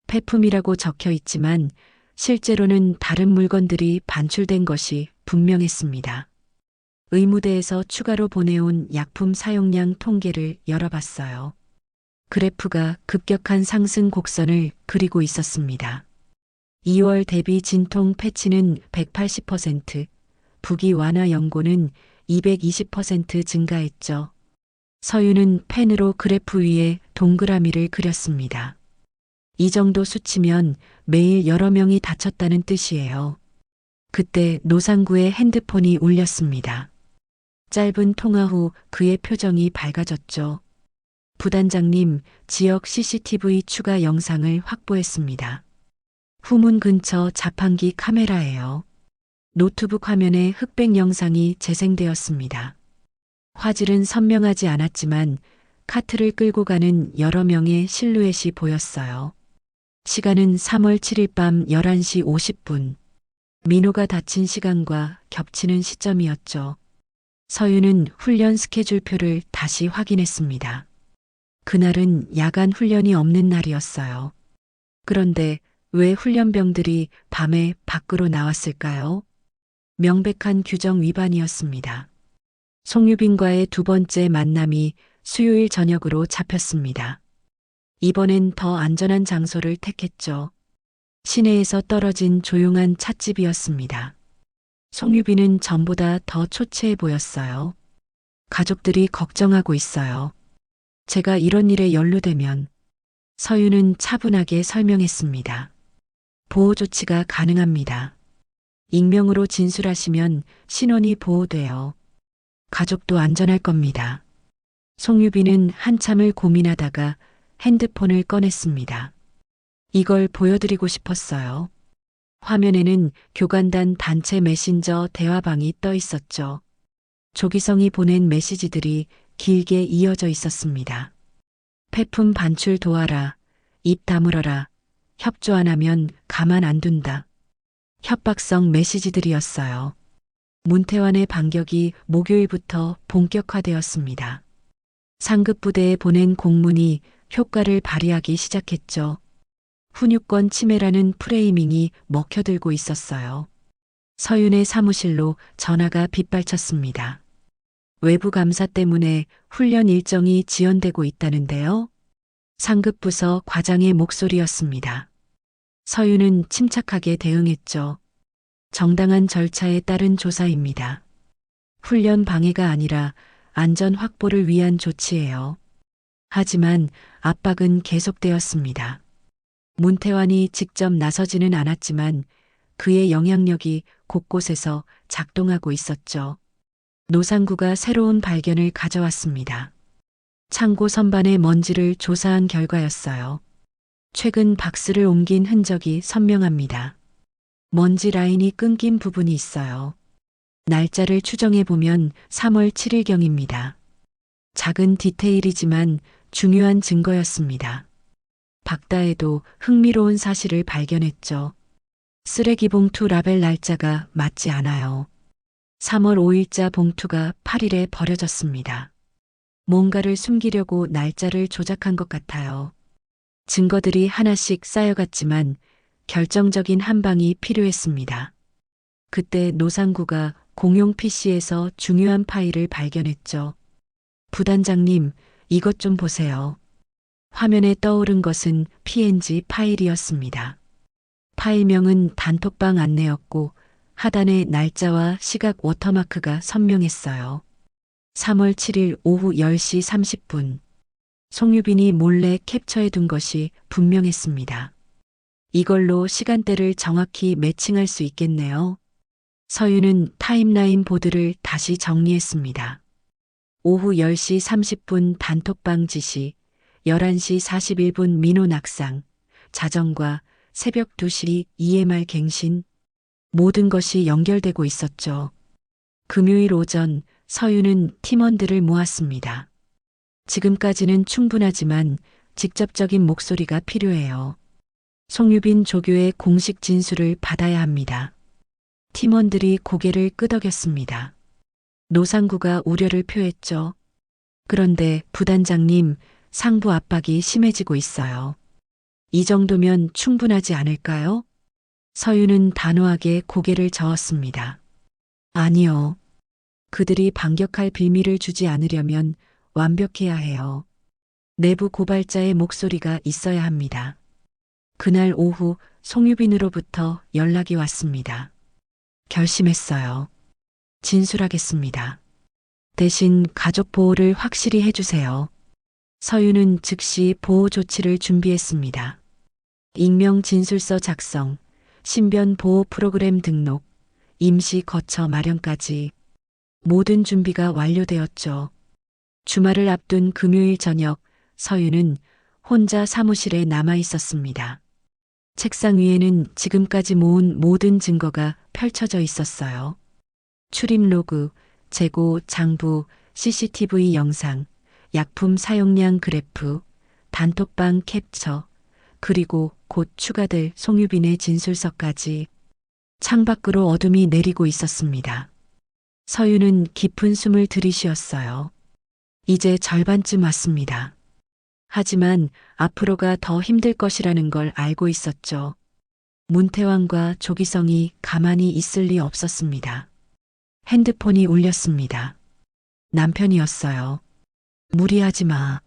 폐품이라고 적혀 있지만 실제로는 다른 물건들이 반출된 것이 분명했습니다. 의무대에서 추가로 보내온 약품 사용량 통계를 열어봤어요. 그래프가 급격한 상승 곡선을 그리고 있었습니다. 2월 대비 진통 패치는 180%, 부기 완화 연고는 220% 증가했죠. 서윤은 펜으로 그래프 위에 동그라미를 그렸습니다. 이 정도 수치면 매일 여러 명이 다쳤다는 뜻이에요. 그때 노상구의 핸드폰이 울렸습니다. 짧은 통화 후 그의 표정이 밝아졌죠. 부단장님, 지역 CCTV 추가 영상을 확보했습니다. 후문 근처 자판기 카메라예요. 노트북 화면에 흑백 영상이 재생되었습니다. 화질은 선명하지 않았지만 카트를 끌고 가는 여러 명의 실루엣이 보였어요. 시간은 3월 7일 밤 11시 50분. 민호가 다친 시간과 겹치는 시점이었죠. 서윤은 훈련 스케줄표를 다시 확인했습니다. 그날은 야간 훈련이 없는 날이었어요. 그런데 왜 훈련병들이 밤에 밖으로 나왔을까요? 명백한 규정 위반이었습니다. 송유빈과의 두 번째 만남이 수요일 저녁으로 잡혔습니다. 이번엔 더 안전한 장소를 택했죠. 시내에서 떨어진 조용한 찻집이었습니다. 송유빈은 전보다 더 초췌해 보였어요. 가족들이 걱정하고 있어요. 제가 이런 일에 연루되면 서윤은 차분하게 설명했습니다. 보호 조치가 가능합니다. 익명으로 진술하시면 신원이 보호돼요. 가족도 안전할 겁니다. 송유빈은 한참을 고민하다가 핸드폰을 꺼냈습니다. 이걸 보여드리고 싶었어요. 화면에는 교관단 단체 메신저 대화방이 떠 있었죠. 조기성이 보낸 메시지들이 길게 이어져 있었습니다. 폐품 반출 도와라. 입 다물어라. 협조 안 하면 가만 안 둔다. 협박성 메시지들이었어요. 문태환의 반격이 목요일부터 본격화되었습니다. 상급부대에 보낸 공문이 효과를 발휘하기 시작했죠. 훈육권 침해라는 프레이밍이 먹혀들고 있었어요. 서윤의 사무실로 전화가 빗발쳤습니다. 외부 감사 때문에 훈련 일정이 지연되고 있다는데요. 상급부서 과장의 목소리였습니다. 서윤은 침착하게 대응했죠. 정당한 절차에 따른 조사입니다. 훈련 방해가 아니라 안전 확보를 위한 조치예요. 하지만 압박은 계속되었습니다. 문태환이 직접 나서지는 않았지만 그의 영향력이 곳곳에서 작동하고 있었죠. 노상구가 새로운 발견을 가져왔습니다. 창고 선반의 먼지를 조사한 결과였어요. 최근 박스를 옮긴 흔적이 선명합니다. 먼지 라인이 끊긴 부분이 있어요. 날짜를 추정해 보면 3월 7일경입니다. 작은 디테일이지만 중요한 증거였습니다. 박다에도 흥미로운 사실을 발견했죠. 쓰레기 봉투 라벨 날짜가 맞지 않아요. 3월 5일자 봉투가 8일에 버려졌습니다. 뭔가를 숨기려고 날짜를 조작한 것 같아요. 증거들이 하나씩 쌓여갔지만 결정적인 한 방이 필요했습니다. 그때 노상구가 공용 PC에서 중요한 파일을 발견했죠. 부단장님, 이것 좀 보세요. 화면에 떠오른 것은 PNG 파일이었습니다. 파일명은 단톡방 안내였고 하단에 날짜와 시각 워터마크가 선명했어요. 3월 7일 오후 10시 30분. 송유빈이 몰래 캡처해 둔 것이 분명했습니다. 이걸로 시간대를 정확히 매칭할 수 있겠네요. 서윤은 타임라인 보드를 다시 정리했습니다. 오후 10시 30분 단톡방 지시, 11시 41분 민호 낙상, 자정과 새벽 2시 EMR 갱신, 모든 것이 연결되고 있었죠. 금요일 오전 서윤은 팀원들을 모았습니다. 지금까지는 충분하지만 직접적인 목소리가 필요해요. 송유빈 조교의 공식 진술을 받아야 합니다. 팀원들이 고개를 끄덕였습니다. 노상구가 우려를 표했죠. 그런데 부단장님, 상부 압박이 심해지고 있어요. 이 정도면 충분하지 않을까요? 서윤은 단호하게 고개를 저었습니다. 아니요. 그들이 반격할 빌미를 주지 않으려면 완벽해야 해요. 내부 고발자의 목소리가 있어야 합니다. 그날 오후 송유빈으로부터 연락이 왔습니다. 결심했어요. 진술하겠습니다. 대신 가족 보호를 확실히 해주세요. 서윤은 즉시 보호 조치를 준비했습니다. 익명 진술서 작성, 신변 보호 프로그램 등록, 임시 거처 마련까지 모든 준비가 완료되었죠. 주말을 앞둔 금요일 저녁, 서윤은 혼자 사무실에 남아 있었습니다. 책상 위에는 지금까지 모은 모든 증거가 펼쳐져 있었어요. 출입 로그, 재고, 장부, CCTV 영상, 약품 사용량 그래프, 단톡방 캡처, 그리고 곧 추가될 송유빈의 진술서까지. 창밖으로 어둠이 내리고 있었습니다. 서윤은 깊은 숨을 들이쉬었어요. 이제 절반쯤 왔습니다. 하지만 앞으로가 더 힘들 것이라는 걸 알고 있었죠. 문태왕과 조기성이 가만히 있을 리 없었습니다. 핸드폰이 울렸습니다. 남편이었어요. 무리하지 마.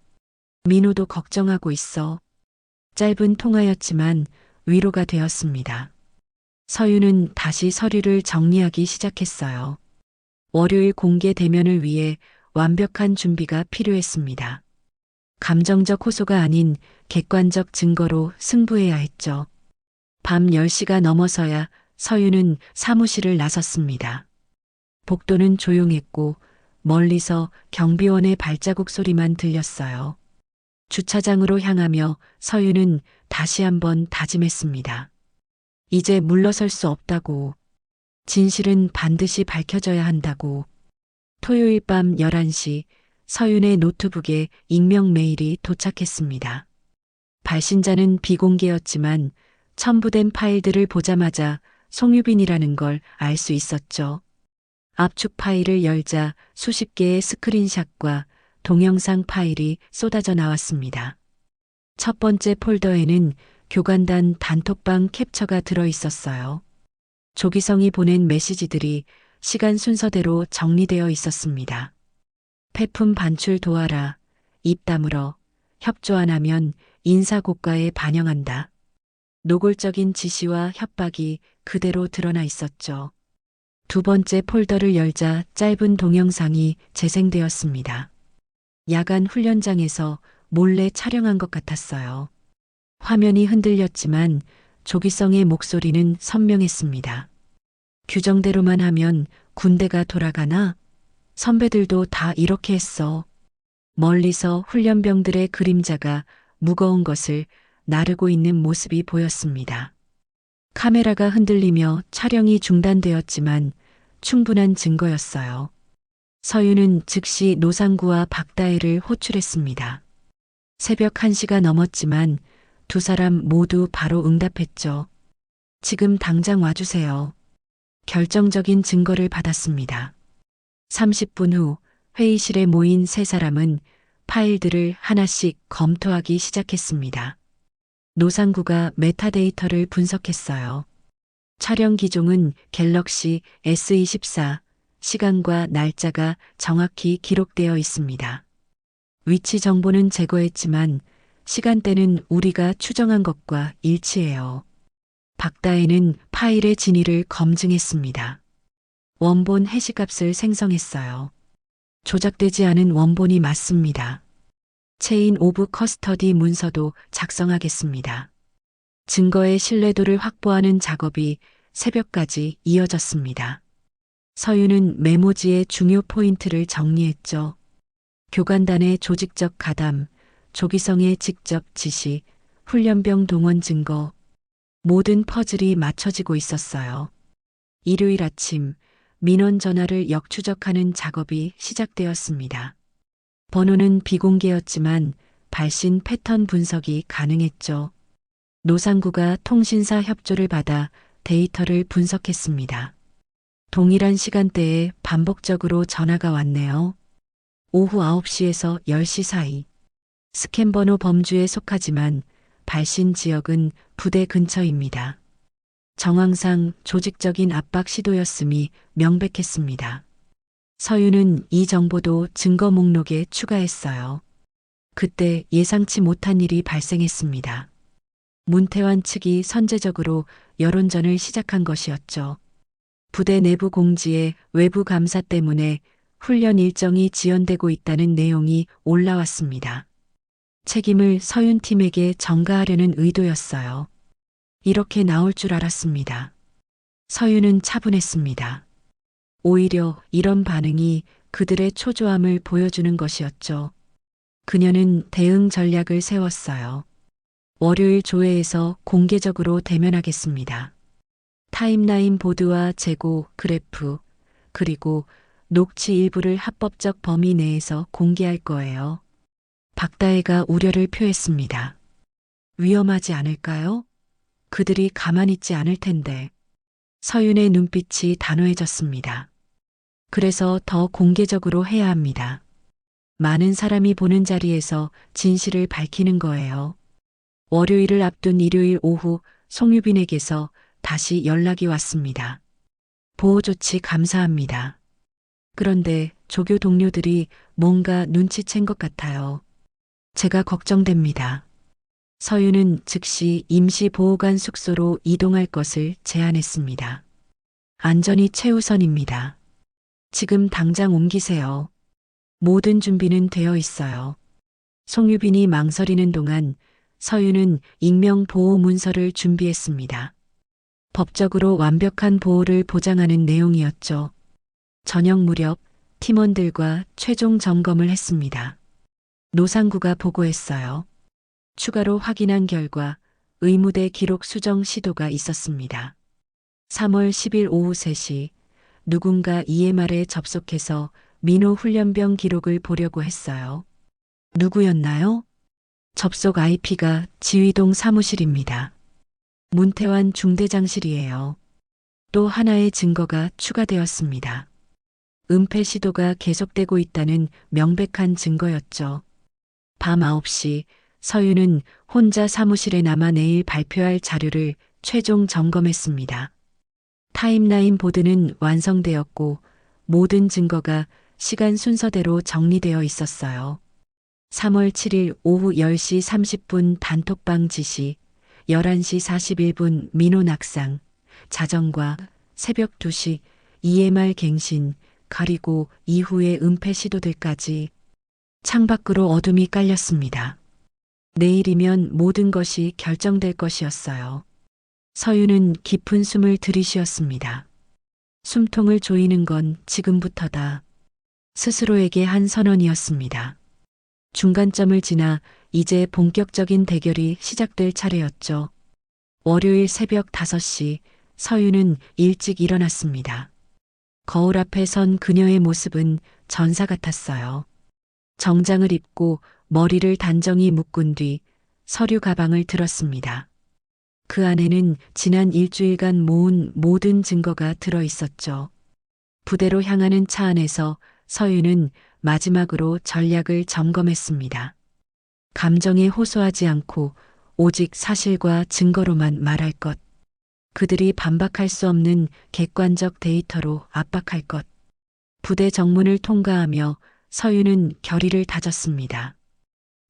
민호도 걱정하고 있어. 짧은 통화였지만 위로가 되었습니다. 서윤은 다시 서류를 정리하기 시작했어요. 월요일 공개 대면을 위해 완벽한 준비가 필요했습니다. 감정적 호소가 아닌 객관적 증거로 승부해야 했죠. 밤 10시가 넘어서야 서윤은 사무실을 나섰습니다. 복도는 조용했고 멀리서 경비원의 발자국 소리만 들렸어요. 주차장으로 향하며 서윤은 다시 한번 다짐했습니다. 이제 물러설 수 없다고. 진실은 반드시 밝혀져야 한다고. 토요일 밤 11시 서윤의 노트북에 익명 메일이 도착했습니다. 발신자는 비공개였지만 첨부된 파일들을 보자마자 송유빈이라는 걸 알 수 있었죠. 압축 파일을 열자 수십 개의 스크린샷과 동영상 파일이 쏟아져 나왔습니다. 첫 번째 폴더에는 교관단 단톡방 캡처가 들어 있었어요. 조기성이 보낸 메시지들이 시간 순서대로 정리되어 있었습니다. 폐품 반출 도와라. 입 다물어. 협조 안 하면 인사고과에 반영한다. 노골적인 지시와 협박이 그대로 드러나 있었죠. 두 번째 폴더를 열자 짧은 동영상이 재생되었습니다. 야간 훈련장에서 몰래 촬영한 것 같았어요. 화면이 흔들렸지만 조기성의 목소리는 선명했습니다. 규정대로만 하면 군대가 돌아가나? 선배들도 다 이렇게 했어. 멀리서 훈련병들의 그림자가 무거운 것을 나르고 있는 모습이 보였습니다. 카메라가 흔들리며 촬영이 중단되었지만 충분한 증거였어요. 서윤은 즉시 노상구와 박다혜를 호출했습니다. 새벽 1시가 넘었지만 두 사람 모두 바로 응답했죠. 지금 당장 와주세요. 결정적인 증거를 받았습니다. 30분 후 회의실에 모인 세 사람은 파일들을 하나씩 검토하기 시작했습니다. 노상구가 메타데이터를 분석했어요. 촬영 기종은 갤럭시 S24, 시간과 날짜가 정확히 기록되어 있습니다. 위치 정보는 제거했지만 시간대는 우리가 추정한 것과 일치해요. 박다혜는 파일의 진위를 검증했습니다. 원본 해시값을 생성했어요. 조작되지 않은 원본이 맞습니다. 체인 오브 커스터디 문서도 작성하겠습니다. 증거의 신뢰도를 확보하는 작업이 새벽까지 이어졌습니다. 서윤은 메모지의 중요 포인트를 정리했죠. 교관단의 조직적 가담, 조기성의 직접 지시, 훈련병 동원 증거, 모든 퍼즐이 맞춰지고 있었어요. 일요일 아침 민원 전화를 역추적하는 작업이 시작되었습니다. 번호는 비공개였지만 발신 패턴 분석이 가능했죠. 노상구가 통신사 협조를 받아 데이터를 분석했습니다. 동일한 시간대에 반복적으로 전화가 왔네요. 오후 9시에서 10시 사이. 스캔 번호 범주에 속하지만 발신 지역은 부대 근처입니다. 정황상 조직적인 압박 시도였음이 명백했습니다. 서윤은 이 정보도 증거 목록에 추가했어요. 그때 예상치 못한 일이 발생했습니다. 문태환 측이 선제적으로 여론전을 시작한 것이었죠. 부대 내부 공지에 외부 감사 때문에 훈련 일정이 지연되고 있다는 내용이 올라왔습니다. 책임을 서윤 팀에게 전가하려는 의도였어요. 이렇게 나올 줄 알았습니다. 서윤은 차분했습니다. 오히려 이런 반응이 그들의 초조함을 보여주는 것이었죠. 그녀는 대응 전략을 세웠어요. 월요일 조회에서 공개적으로 대면하겠습니다. 타임라인 보드와 재고, 그래프, 그리고 녹취 일부를 합법적 범위 내에서 공개할 거예요. 박다혜가 우려를 표했습니다. 위험하지 않을까요? 그들이 가만히 있지 않을 텐데. 서윤의 눈빛이 단호해졌습니다. 그래서 더 공개적으로 해야 합니다. 많은 사람이 보는 자리에서 진실을 밝히는 거예요. 월요일을 앞둔 일요일 오후 송유빈에게서 다시 연락이 왔습니다. 보호 조치 감사합니다. 그런데 조교 동료들이 뭔가 눈치챈 것 같아요. 제가 걱정됩니다. 서윤은 즉시 임시보호관 숙소로 이동할 것을 제안했습니다. 안전이 최우선입니다. 지금 당장 옮기세요. 모든 준비는 되어 있어요. 송유빈이 망설이는 동안 서윤은 익명 보호 문서를 준비했습니다. 법적으로 완벽한 보호를 보장하는 내용이었죠. 저녁 무렵 팀원들과 최종 점검을 했습니다. 노상구가 보고했어요. 추가로 확인한 결과 의무대 기록 수정 시도가 있었습니다. 3월 10일 오후 3시 누군가 EMR에 접속해서 민호 훈련병 기록을 보려고 했어요. 누구였나요? 접속 IP가 지휘동 사무실입니다. 문태환 중대장실이에요. 또 하나의 증거가 추가되었습니다. 은폐 시도가 계속되고 있다는 명백한 증거였죠. 밤 9시 서윤은 혼자 사무실에 남아 내일 발표할 자료를 최종 점검했습니다. 타임라인 보드는 완성되었고 모든 증거가 시간 순서대로 정리되어 있었어요. 3월 7일 오후 10시 30분 단톡방 지시, 11시 41분 민호 낙상, 자정과 새벽 2시 EMR 갱신, 그리고 이후의 은폐 시도들까지 창밖으로 어둠이 깔렸습니다. 내일이면 모든 것이 결정될 것이었어요. 서윤은 깊은 숨을 들이쉬었습니다. 숨통을 조이는 건 지금부터다. 스스로에게 한 선언이었습니다. 중간점을 지나 이제 본격적인 대결이 시작될 차례였죠. 월요일 새벽 5시 서윤은 일찍 일어났습니다. 거울 앞에 선 그녀의 모습은 전사 같았어요. 정장을 입고 머리를 단정히 묶은 뒤 서류 가방을 들었습니다. 그 안에는 지난 일주일간 모은 모든 증거가 들어 있었죠. 부대로 향하는 차 안에서 서윤은 마지막으로 전략을 점검했습니다. 감정에 호소하지 않고 오직 사실과 증거로만 말할 것. 그들이 반박할 수 없는 객관적 데이터로 압박할 것. 부대 정문을 통과하며 서윤은 결의를 다졌습니다.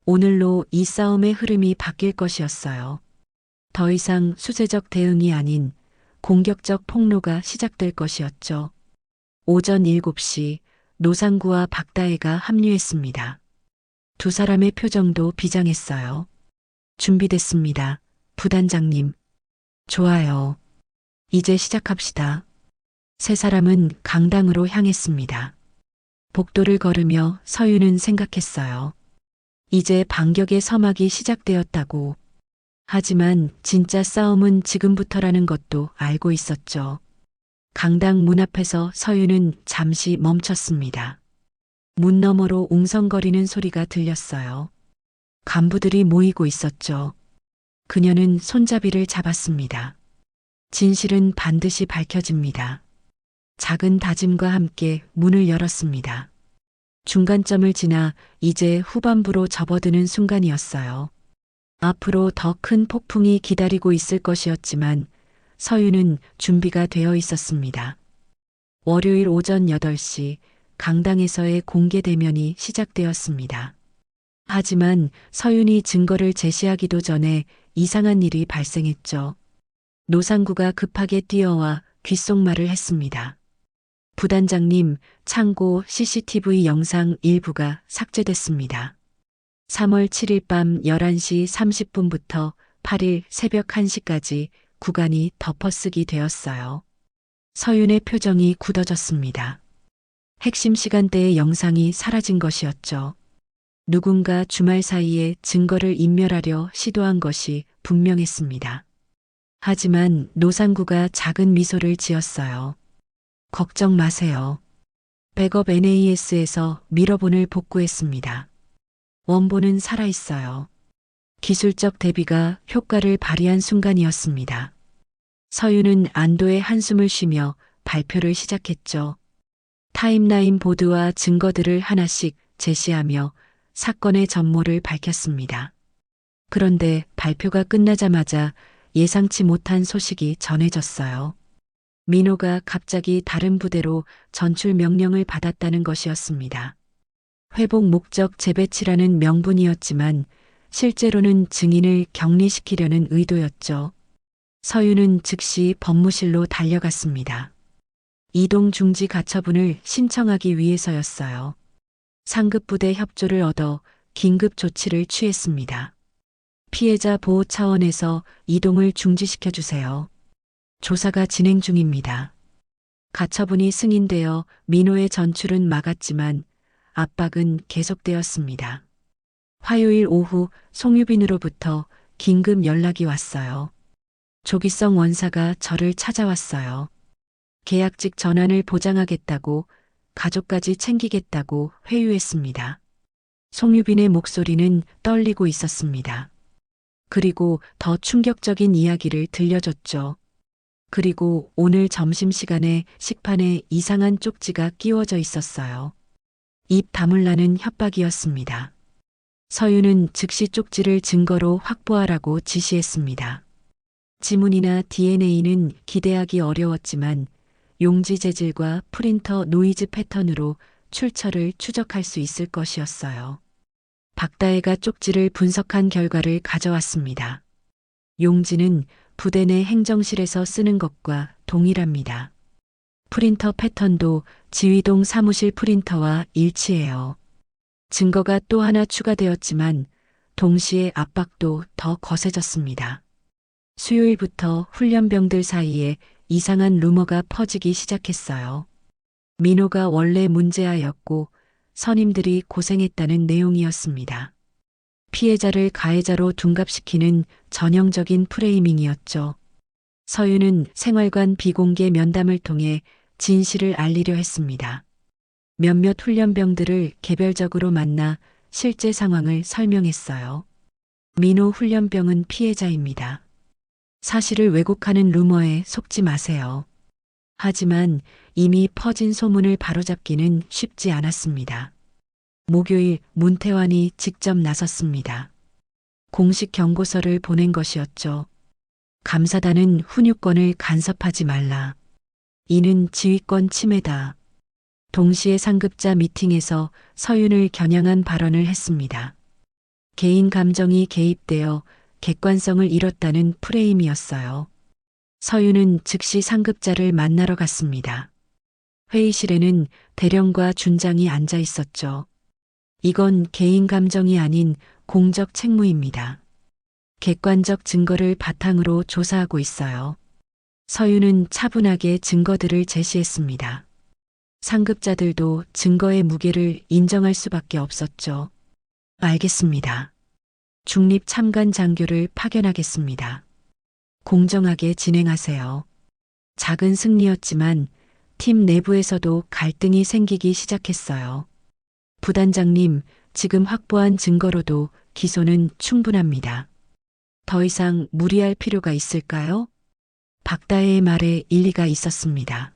오늘로 이 싸움의 흐름이 바뀔 것이었어요. 더 이상 수세적 대응이 아닌 공격적 폭로가 시작될 것이었죠. 오전 7시 노상구와 박다혜가 합류했습니다. 두 사람의 표정도 비장했어요. 준비됐습니다. 부단장님. 좋아요. 이제 시작합시다. 세 사람은 강당으로 향했습니다. 복도를 걸으며 서윤은 생각했어요. 이제 반격의 서막이 시작되었다고. 하지만 진짜 싸움은 지금부터라는 것도 알고 있었죠. 강당 문 앞에서 서윤은 잠시 멈췄습니다. 문 너머로 웅성거리는 소리가 들렸어요. 간부들이 모이고 있었죠. 그녀는 손잡이를 잡았습니다. 진실은 반드시 밝혀집니다. 작은 다짐과 함께 문을 열었습니다. 중간점을 지나 이제 후반부로 접어드는 순간이었어요. 앞으로 더 큰 폭풍이 기다리고 있을 것이었지만 서유는 준비가 되어 있었습니다. 월요일 오전 8시 강당에서의 공개 대면이 시작되었습니다. 하지만 서윤이 증거를 제시하기도 전에 이상한 일이 발생했죠. 노상구가 급하게 뛰어와 귓속말을 했습니다. 부단장님, 창고 CCTV 영상 일부가 삭제됐습니다. 3월 7일 밤 11시 30분부터 8일 새벽 1시까지 구간이 덮어쓰기 되었어요. 서윤의 표정이 굳어졌습니다. 핵심 시간대의 영상이 사라진 것이었죠. 누군가 주말 사이에 증거를 인멸하려 시도한 것이 분명했습니다. 하지만 노상구가 작은 미소를 지었어요. 걱정 마세요. 백업 NAS에서 미러본을 복구했습니다. 원본은 살아있어요. 기술적 대비가 효과를 발휘한 순간이었습니다. 서윤은 안도의 한숨을 쉬며 발표를 시작했죠. 타임라인 보드와 증거들을 하나씩 제시하며 사건의 전모를 밝혔습니다. 그런데 발표가 끝나자마자 예상치 못한 소식이 전해졌어요. 민호가 갑자기 다른 부대로 전출 명령을 받았다는 것이었습니다. 회복 목적 재배치라는 명분이었지만 실제로는 증인을 격리시키려는 의도였죠. 서윤은 즉시 법무실로 달려갔습니다. 이동 중지 가처분을 신청하기 위해서였어요. 상급부대 협조를 얻어 긴급 조치를 취했습니다. 피해자 보호 차원에서 이동을 중지시켜 주세요. 조사가 진행 중입니다. 가처분이 승인되어 민호의 전출은 막았지만 압박은 계속되었습니다. 화요일 오후 송유빈으로부터 긴급 연락이 왔어요. 조기성 원사가 저를 찾아왔어요. 계약직 전환을 보장하겠다고 가족까지 챙기겠다고 회유했습니다. 송유빈의 목소리는 떨리고 있었습니다. 그리고 더 충격적인 이야기를 들려줬죠. 그리고 오늘 점심시간에 식판에 이상한 쪽지가 끼워져 있었어요. 입 다물라는 협박이었습니다. 서윤은 즉시 쪽지를 증거로 확보하라고 지시했습니다. 지문이나 DNA는 기대하기 어려웠지만 용지 재질과 프린터 노이즈 패턴으로 출처를 추적할 수 있을 것이었어요. 박다혜가 쪽지를 분석한 결과를 가져왔습니다. 용지는 부대 내 행정실에서 쓰는 것과 동일합니다. 프린터 패턴도 지휘동 사무실 프린터와 일치해요. 증거가 또 하나 추가되었지만 동시에 압박도 더 거세졌습니다. 수요일부터 훈련병들 사이에 이상한 루머가 퍼지기 시작했어요. 민호가 원래 문제아였고 선임들이 고생했다는 내용이었습니다. 피해자를 가해자로 둔갑시키는 전형적인 프레이밍이었죠. 서윤은 생활관 비공개 면담을 통해 진실을 알리려 했습니다. 몇몇 훈련병들을 개별적으로 만나 실제 상황을 설명했어요. 민호 훈련병은 피해자입니다. 사실을 왜곡하는 루머에 속지 마세요. 하지만 이미 퍼진 소문을 바로잡기는 쉽지 않았습니다. 목요일 문태환이 직접 나섰습니다. 공식 경고서를 보낸 것이었죠. 감사단은 훈육권을 간섭하지 말라. 이는 지휘권 침해다. 동시에 상급자 미팅에서 서윤을 겨냥한 발언을 했습니다. 개인 감정이 개입되어 객관성을 잃었다는 프레임이었어요. 서윤은 즉시 상급자를 만나러 갔습니다. 회의실에는 대령과 준장이 앉아 있었죠. 이건 개인 감정이 아닌 공적 책무입니다. 객관적 증거를 바탕으로 조사하고 있어요. 서윤은 차분하게 증거들을 제시했습니다. 상급자들도 증거의 무게를 인정할 수밖에 없었죠. 알겠습니다. 중립 참관 장교를 파견하겠습니다. 공정하게 진행하세요. 작은 승리였지만 팀 내부에서도 갈등이 생기기 시작했어요. 부단장님, 지금 확보한 증거로도 기소는 충분합니다. 더 이상 무리할 필요가 있을까요? 박다혜의 말에 일리가 있었습니다.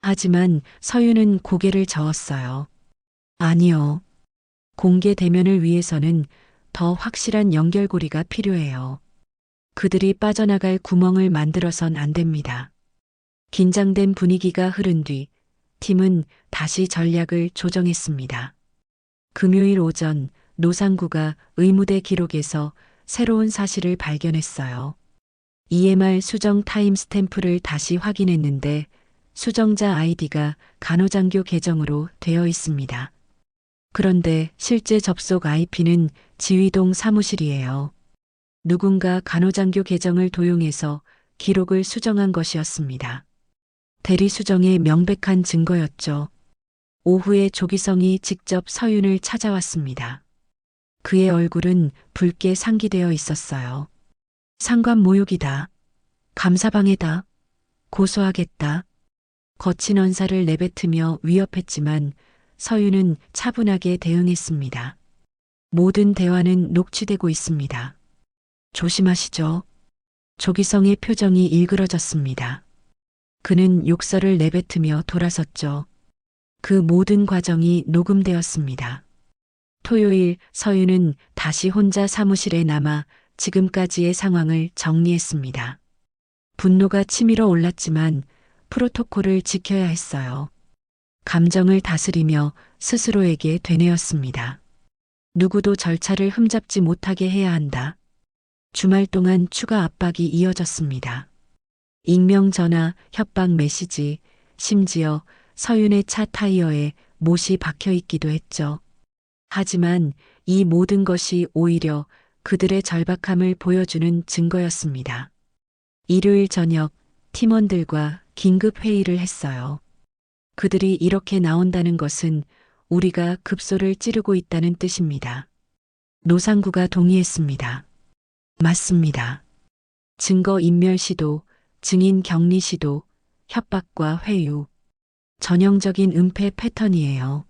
하지만 서윤은 고개를 저었어요. 아니요. 공개 대면을 위해서는 더 확실한 연결고리가 필요해요. 그들이 빠져나갈 구멍을 만들어선 안 됩니다. 긴장된 분위기가 흐른 뒤 팀은 다시 전략을 조정했습니다. 금요일 오전 노상구가 의무대 기록에서 새로운 사실을 발견했어요. EMR 수정 타임 스탬프를 다시 확인했는데 수정자 아이디가 간호장교 계정으로 되어 있습니다. 그런데 실제 접속 IP는 지휘동 사무실이에요. 누군가 간호장교 계정을 도용해서 기록을 수정한 것이었습니다. 대리 수정의 명백한 증거였죠. 오후에 조기성이 직접 서윤을 찾아왔습니다. 그의 얼굴은 붉게 상기되어 있었어요. 상관 모욕이다. 감사방해다. 고소하겠다. 거친 언사를 내뱉으며 위협했지만 서윤은 차분하게 대응했습니다. 모든 대화는 녹취되고 있습니다. 조심하시죠. 조기성의 표정이 일그러졌습니다. 그는 욕설을 내뱉으며 돌아섰죠. 그 모든 과정이 녹음되었습니다. 토요일 서윤은 다시 혼자 사무실에 남아 지금까지의 상황을 정리했습니다. 분노가 치밀어 올랐지만 프로토콜을 지켜야 했어요. 감정을 다스리며 스스로에게 되뇌었습니다. 누구도 절차를 흠잡지 못하게 해야 한다. 주말 동안 추가 압박이 이어졌습니다. 익명 전화, 협박 메시지, 심지어 서윤의 차 타이어에 못이 박혀 있기도 했죠. 하지만 이 모든 것이 오히려 그들의 절박함을 보여주는 증거였습니다. 일요일 저녁 팀원들과 긴급 회의를 했어요. 그들이 이렇게 나온다는 것은 우리가 급소를 찌르고 있다는 뜻입니다. 노상구가 동의했습니다. 맞습니다. 증거 인멸 시도, 증인 격리 시도, 협박과 회유. 전형적인 은폐 패턴이에요.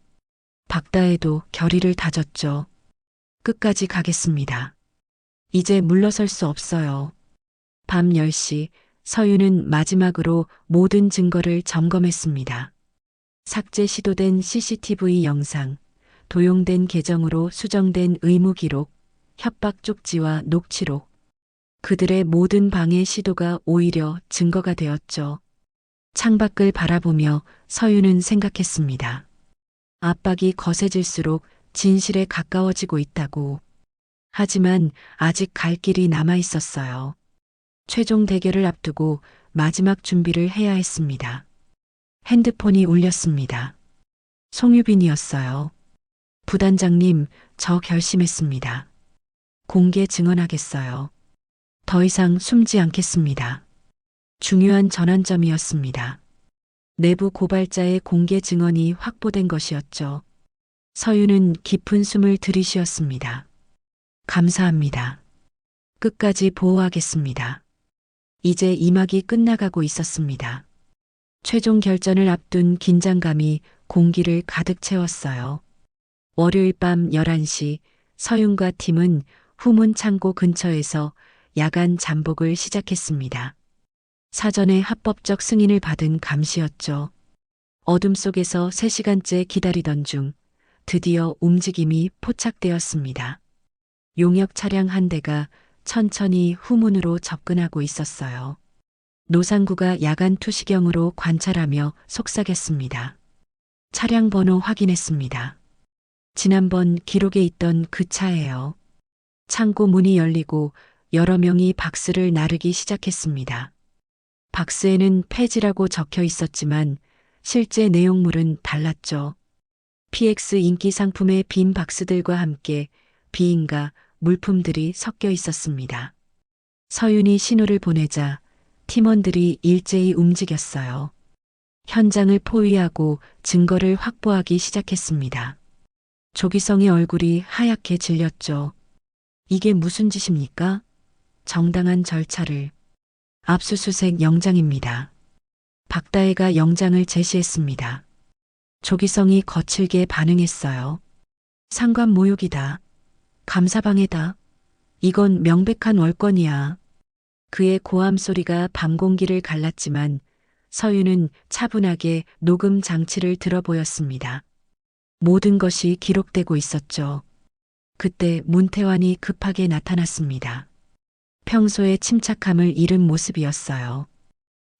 박다혜도 결의를 다졌죠. 끝까지 가겠습니다. 이제 물러설 수 없어요. 밤 10시 서윤은 마지막으로 모든 증거를 점검했습니다. 삭제 시도된 CCTV 영상, 도용된 계정으로 수정된 의무 기록, 협박 쪽지와 녹취록. 그들의 모든 방해 시도가 오히려 증거가 되었죠. 창밖을 바라보며 서윤은 생각했습니다. 압박이 거세질수록 진실에 가까워지고 있다고. 하지만 아직 갈 길이 남아 있었어요. 최종 대결을 앞두고 마지막 준비를 해야 했습니다. 핸드폰이 울렸습니다. 송유빈이었어요. 부단장님, 저 결심했습니다. 공개 증언하겠어요. 더 이상 숨지 않겠습니다. 중요한 전환점이었습니다. 내부 고발자의 공개 증언이 확보된 것이었죠. 서윤은 깊은 숨을 들이쉬었습니다. 감사합니다. 끝까지 보호하겠습니다. 이제 이 막이 끝나가고 있었습니다. 최종 결전을 앞둔 긴장감이 공기를 가득 채웠어요. 월요일 밤 11시 서윤과 팀은 후문 창고 근처에서 야간 잠복을 시작했습니다. 사전에 합법적 승인을 받은 감시였죠. 어둠 속에서 3시간째 기다리던 중 드디어 움직임이 포착되었습니다. 용역 차량 한 대가 천천히 후문으로 접근하고 있었어요. 노상구가 야간 투시경으로 관찰하며 속삭였습니다. 차량 번호 확인했습니다. 지난번 기록에 있던 그 차예요. 창고 문이 열리고 여러 명이 박스를 나르기 시작했습니다. 박스에는 폐지라고 적혀 있었지만 실제 내용물은 달랐죠. PX 인기 상품의 빈 박스들과 함께 비인가 물품들이 섞여 있었습니다. 서윤이 신호를 보내자 팀원들이 일제히 움직였어요. 현장을 포위하고 증거를 확보하기 시작했습니다. 조기성의 얼굴이 하얗게 질렸죠. 이게 무슨 짓입니까? 정당한 절차를. 압수수색 영장입니다. 박다혜가 영장을 제시했습니다. 조기성이 거칠게 반응했어요. 상관 모욕이다. 감사방해다. 이건 명백한 월권이야. 그의 고함 소리가 밤 공기를 갈랐지만 서윤은 차분하게 녹음 장치를 들어 보였습니다. 모든 것이 기록되고 있었죠. 그때 문태환이 급하게 나타났습니다. 평소의 침착함을 잃은 모습이었어요.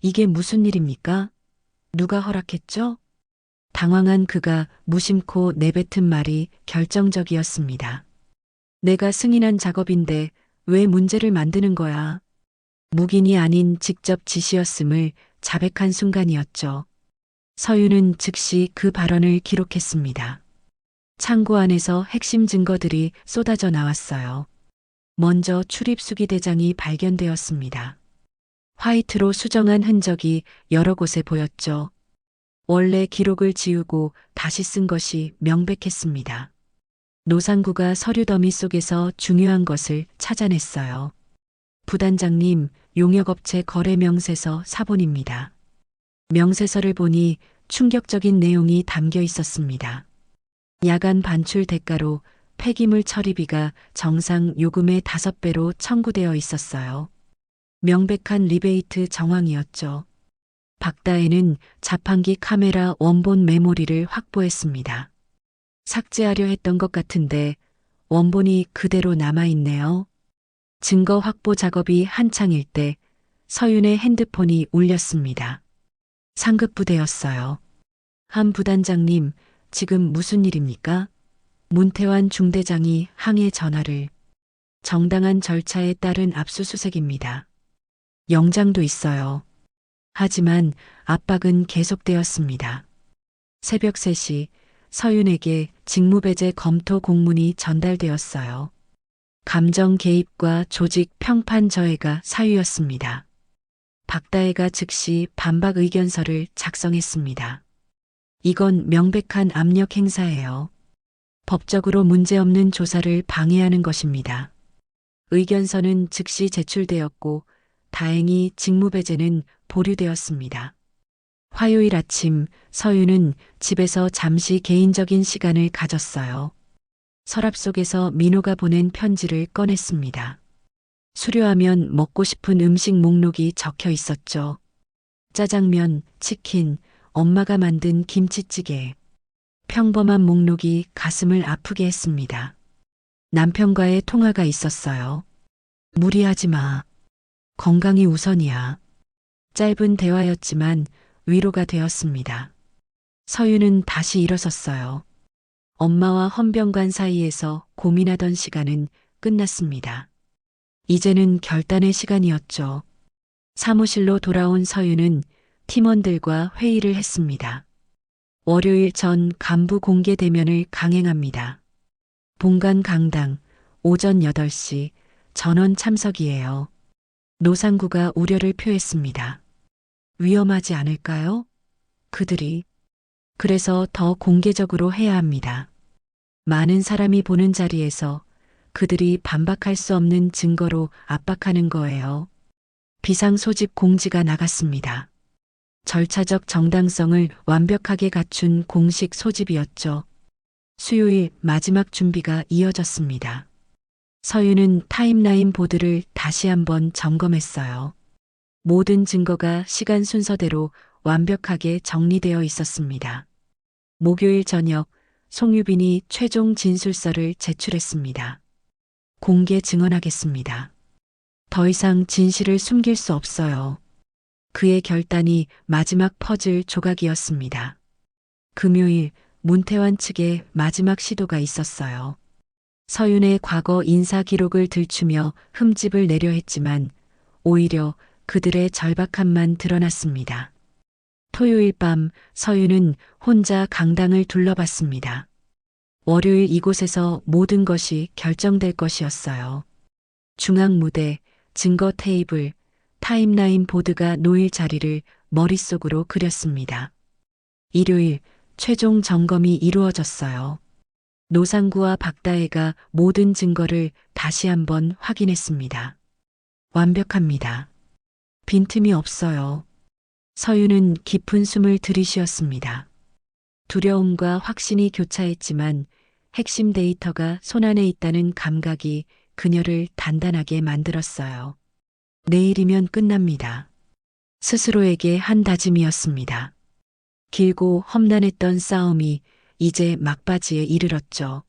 이게 무슨 일입니까? 누가 허락했죠? 당황한 그가 무심코 내뱉은 말이 결정적이었습니다. 내가 승인한 작업인데 왜 문제를 만드는 거야? 묵인이 아닌 직접 지시였음을 자백한 순간이었죠. 서윤은 즉시 그 발언을 기록했습니다. 창고 안에서 핵심 증거들이 쏟아져 나왔어요. 먼저 출입수기 대장이 발견되었습니다. 화이트로 수정한 흔적이 여러 곳에 보였죠. 원래 기록을 지우고 다시 쓴 것이 명백했습니다. 노상구가 서류 더미 속에서 중요한 것을 찾아냈어요. 부단장님, 용역업체 거래 명세서 사본입니다. 명세서를 보니 충격적인 내용이 담겨 있었습니다. 야간 반출 대가로 폐기물 처리비가 정상 요금의 5배로 청구되어 있었어요. 명백한 리베이트 정황이었죠. 박다혜는 자판기 카메라 원본 메모리를 확보했습니다. 삭제하려 했던 것 같은데 원본이 그대로 남아있네요. 증거 확보 작업이 한창일 때 서윤의 핸드폰이 울렸습니다. 상급부대였어요. 한 부단장님, 지금 무슨 일입니까? 문태환 중대장이 항해 전화를. 정당한 절차에 따른 압수수색입니다. 영장도 있어요. 하지만 압박은 계속되었습니다. 새벽 3시 서윤에게 직무배제 검토 공문이 전달되었어요. 감정 개입과 조직 평판 저해가 사유였습니다. 박다혜가 즉시 반박 의견서를 작성했습니다. 이건 명백한 압력 행사예요. 법적으로 문제없는 조사를 방해하는 것입니다. 의견서는 즉시 제출되었고 다행히 직무배제는 보류되었습니다. 화요일 아침 서윤은 집에서 잠시 개인적인 시간을 가졌어요. 서랍 속에서 민호가 보낸 편지를 꺼냈습니다. 수료하면 먹고 싶은 음식 목록이 적혀 있었죠. 짜장면, 치킨, 엄마가 만든 김치찌개. 평범한 목록이 가슴을 아프게 했습니다. 남편과의 통화가 있었어요. 무리하지 마. 건강이 우선이야. 짧은 대화였지만 위로가 되었습니다. 서윤은 다시 일어섰어요. 엄마와 헌병관 사이에서 고민하던 시간은 끝났습니다. 이제는 결단의 시간이었죠. 사무실로 돌아온 서윤은 팀원들과 회의를 했습니다. 월요일 전 간부 공개 대면을 강행합니다. 본관 강당, 오전 8시, 전원 참석이에요. 노상구가 우려를 표했습니다. 위험하지 않을까요? 그들이. 그래서 더 공개적으로 해야 합니다. 많은 사람이 보는 자리에서 그들이 반박할 수 없는 증거로 압박하는 거예요. 비상 소집 공지가 나갔습니다. 절차적 정당성을 완벽하게 갖춘 공식 소집이었죠. 수요일 마지막 준비가 이어졌습니다. 서윤은 타임라인 보드를 다시 한번 점검했어요. 모든 증거가 시간 순서대로 완벽하게 정리되어 있었습니다. 목요일 저녁 송유빈이 최종 진술서를 제출했습니다. 공개 증언하겠습니다. 더 이상 진실을 숨길 수 없어요. 그의 결단이 마지막 퍼즐 조각이었습니다. 금요일 문태환 측에 마지막 시도가 있었어요. 서윤의 과거 인사 기록을 들추며 흠집을 내려 했지만 오히려 그들의 절박함만 드러났습니다. 토요일 밤 서윤은 혼자 강당을 둘러봤습니다. 월요일 이곳에서 모든 것이 결정될 것이었어요. 중앙 무대, 증거 테이블, 타임라인 보드가 놓일 자리를 머릿속으로 그렸습니다. 일요일 최종 점검이 이루어졌어요. 노상구와 박다혜가 모든 증거를 다시 한번 확인했습니다. 완벽합니다. 빈틈이 없어요. 서윤은 깊은 숨을 들이쉬었습니다. 두려움과 확신이 교차했지만 핵심 데이터가 손안에 있다는 감각이 그녀를 단단하게 만들었어요. 내일이면 끝납니다. 스스로에게 한 다짐이었습니다. 길고 험난했던 싸움이 이제 막바지에 이르렀죠.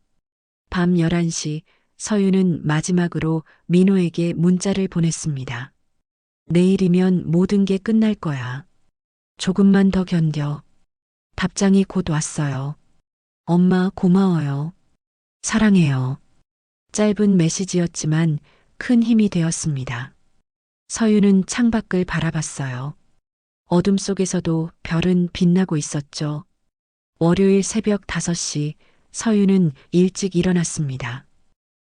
밤 11시 서유는 마지막으로 민호에게 문자를 보냈습니다. 내일이면 모든 게 끝날 거야. 조금만 더 견뎌. 답장이 곧 왔어요. 엄마 고마워요. 사랑해요. 짧은 메시지였지만 큰 힘이 되었습니다. 서유는 창밖을 바라봤어요. 어둠 속에서도 별은 빛나고 있었죠. 월요일 새벽 5시 서유는 일찍 일어났습니다.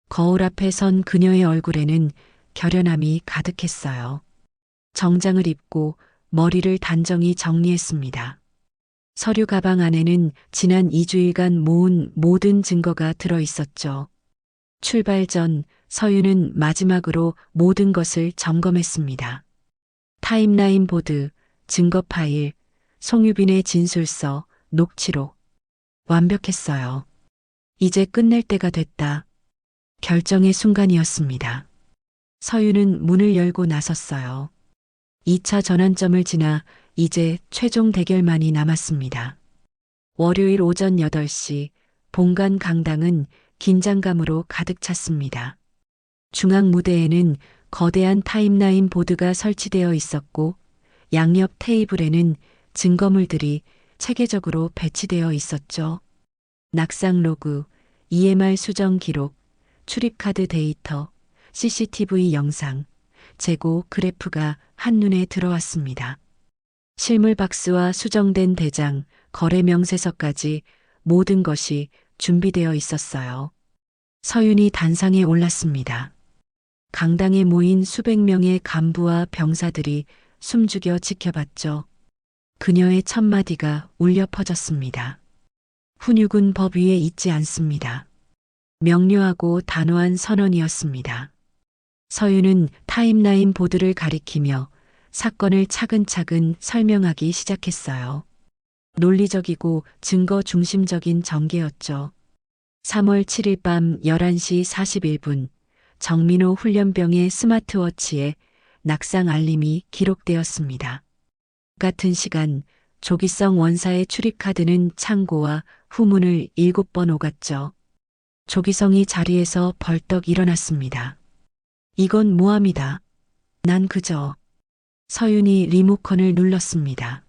거울 앞에 선 그녀의 얼굴에는 결연함이 가득했어요. 정장을 입고 머리를 단정히 정리했습니다. 서류 가방 안에는 지난 2주일간 모은 모든 증거가 들어 있었죠. 출발 전 서유는 마지막으로 모든 것을 점검했습니다. 타임라인 보드, 증거 파일, 송유빈의 진술서, 녹취록. 완벽했어요. 이제 끝낼 때가 됐다. 결정의 순간이었습니다. 서유는 문을 열고 나섰어요. 2차 전환점을 지나 이제 최종 대결만이 남았습니다. 월요일 오전 8시 본관 강당은 긴장감으로 가득 찼습니다. 중앙 무대에는 거대한 타임라인 보드가 설치되어 있었고 양옆 테이블에는 증거물들이 체계적으로 배치되어 있었죠. 낙상 로그, EMR 수정 기록, 출입카드 데이터, CCTV 영상, 재고 그래프가 한눈에 들어왔습니다. 실물 박스와 수정된 대장, 거래 명세서까지 모든 것이 준비되어 있었어요. 서윤이 단상에 올랐습니다. 강당에 모인 수백 명의 간부와 병사들이 숨죽여 지켜봤죠. 그녀의 첫마디가 울려 퍼졌습니다. 훈육은 법 위에 있지 않습니다. 명료하고 단호한 선언이었습니다. 서윤은 타임라인 보드를 가리키며 사건을 차근차근 설명하기 시작했어요. 논리적이고 증거 중심적인 전개였죠. 3월 7일 밤 11시 41분 정민호 훈련병의 스마트워치에 낙상 알림이 기록되었습니다. 같은 시간 조기성 원사의 출입카드는 창고와 후문을 7번 오갔죠. 조기성이 자리에서 벌떡 일어났습니다. 이건 모함이다. 난 그저. 서윤이 리모컨을 눌렀습니다.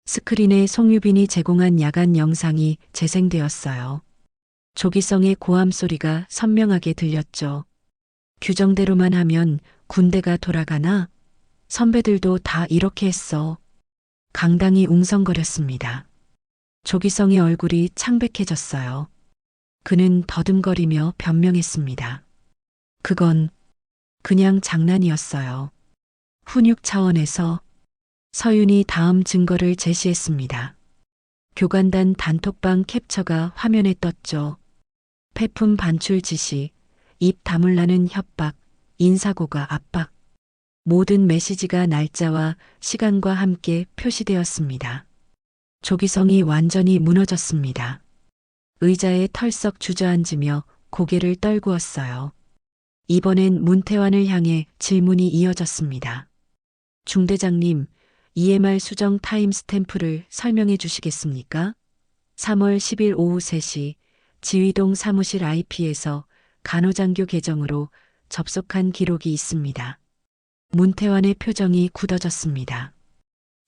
스크린에 송유빈이 제공한 야간 영상이 재생되었어요. 조기성의 고함 소리가 선명하게 들렸죠. 규정대로만 하면 군대가 돌아가나? 선배들도 다 이렇게 했어. 강당이 웅성거렸습니다. 조기성의 얼굴이 창백해졌어요. 그는 더듬거리며 변명했습니다. 그건 그냥 장난이었어요. 훈육 차원에서. 서윤이 다음 증거를 제시했습니다. 교관단 단톡방 캡처가 화면에 떴죠. 폐품 반출 지시, 입 다물라는 협박, 인사고가 압박. 모든 메시지가 날짜와 시간과 함께 표시되었습니다. 조기성이 완전히 무너졌습니다. 의자에 털썩 주저앉으며 고개를 떨구었어요. 이번엔 문태환을 향해 질문이 이어졌습니다. 중대장님, EMR 수정 타임 스탬프를 설명해 주시겠습니까? 3월 10일 오후 3시 지휘동 사무실 IP에서 간호장교 계정으로 접속한 기록이 있습니다. 문태환의 표정이 굳어졌습니다.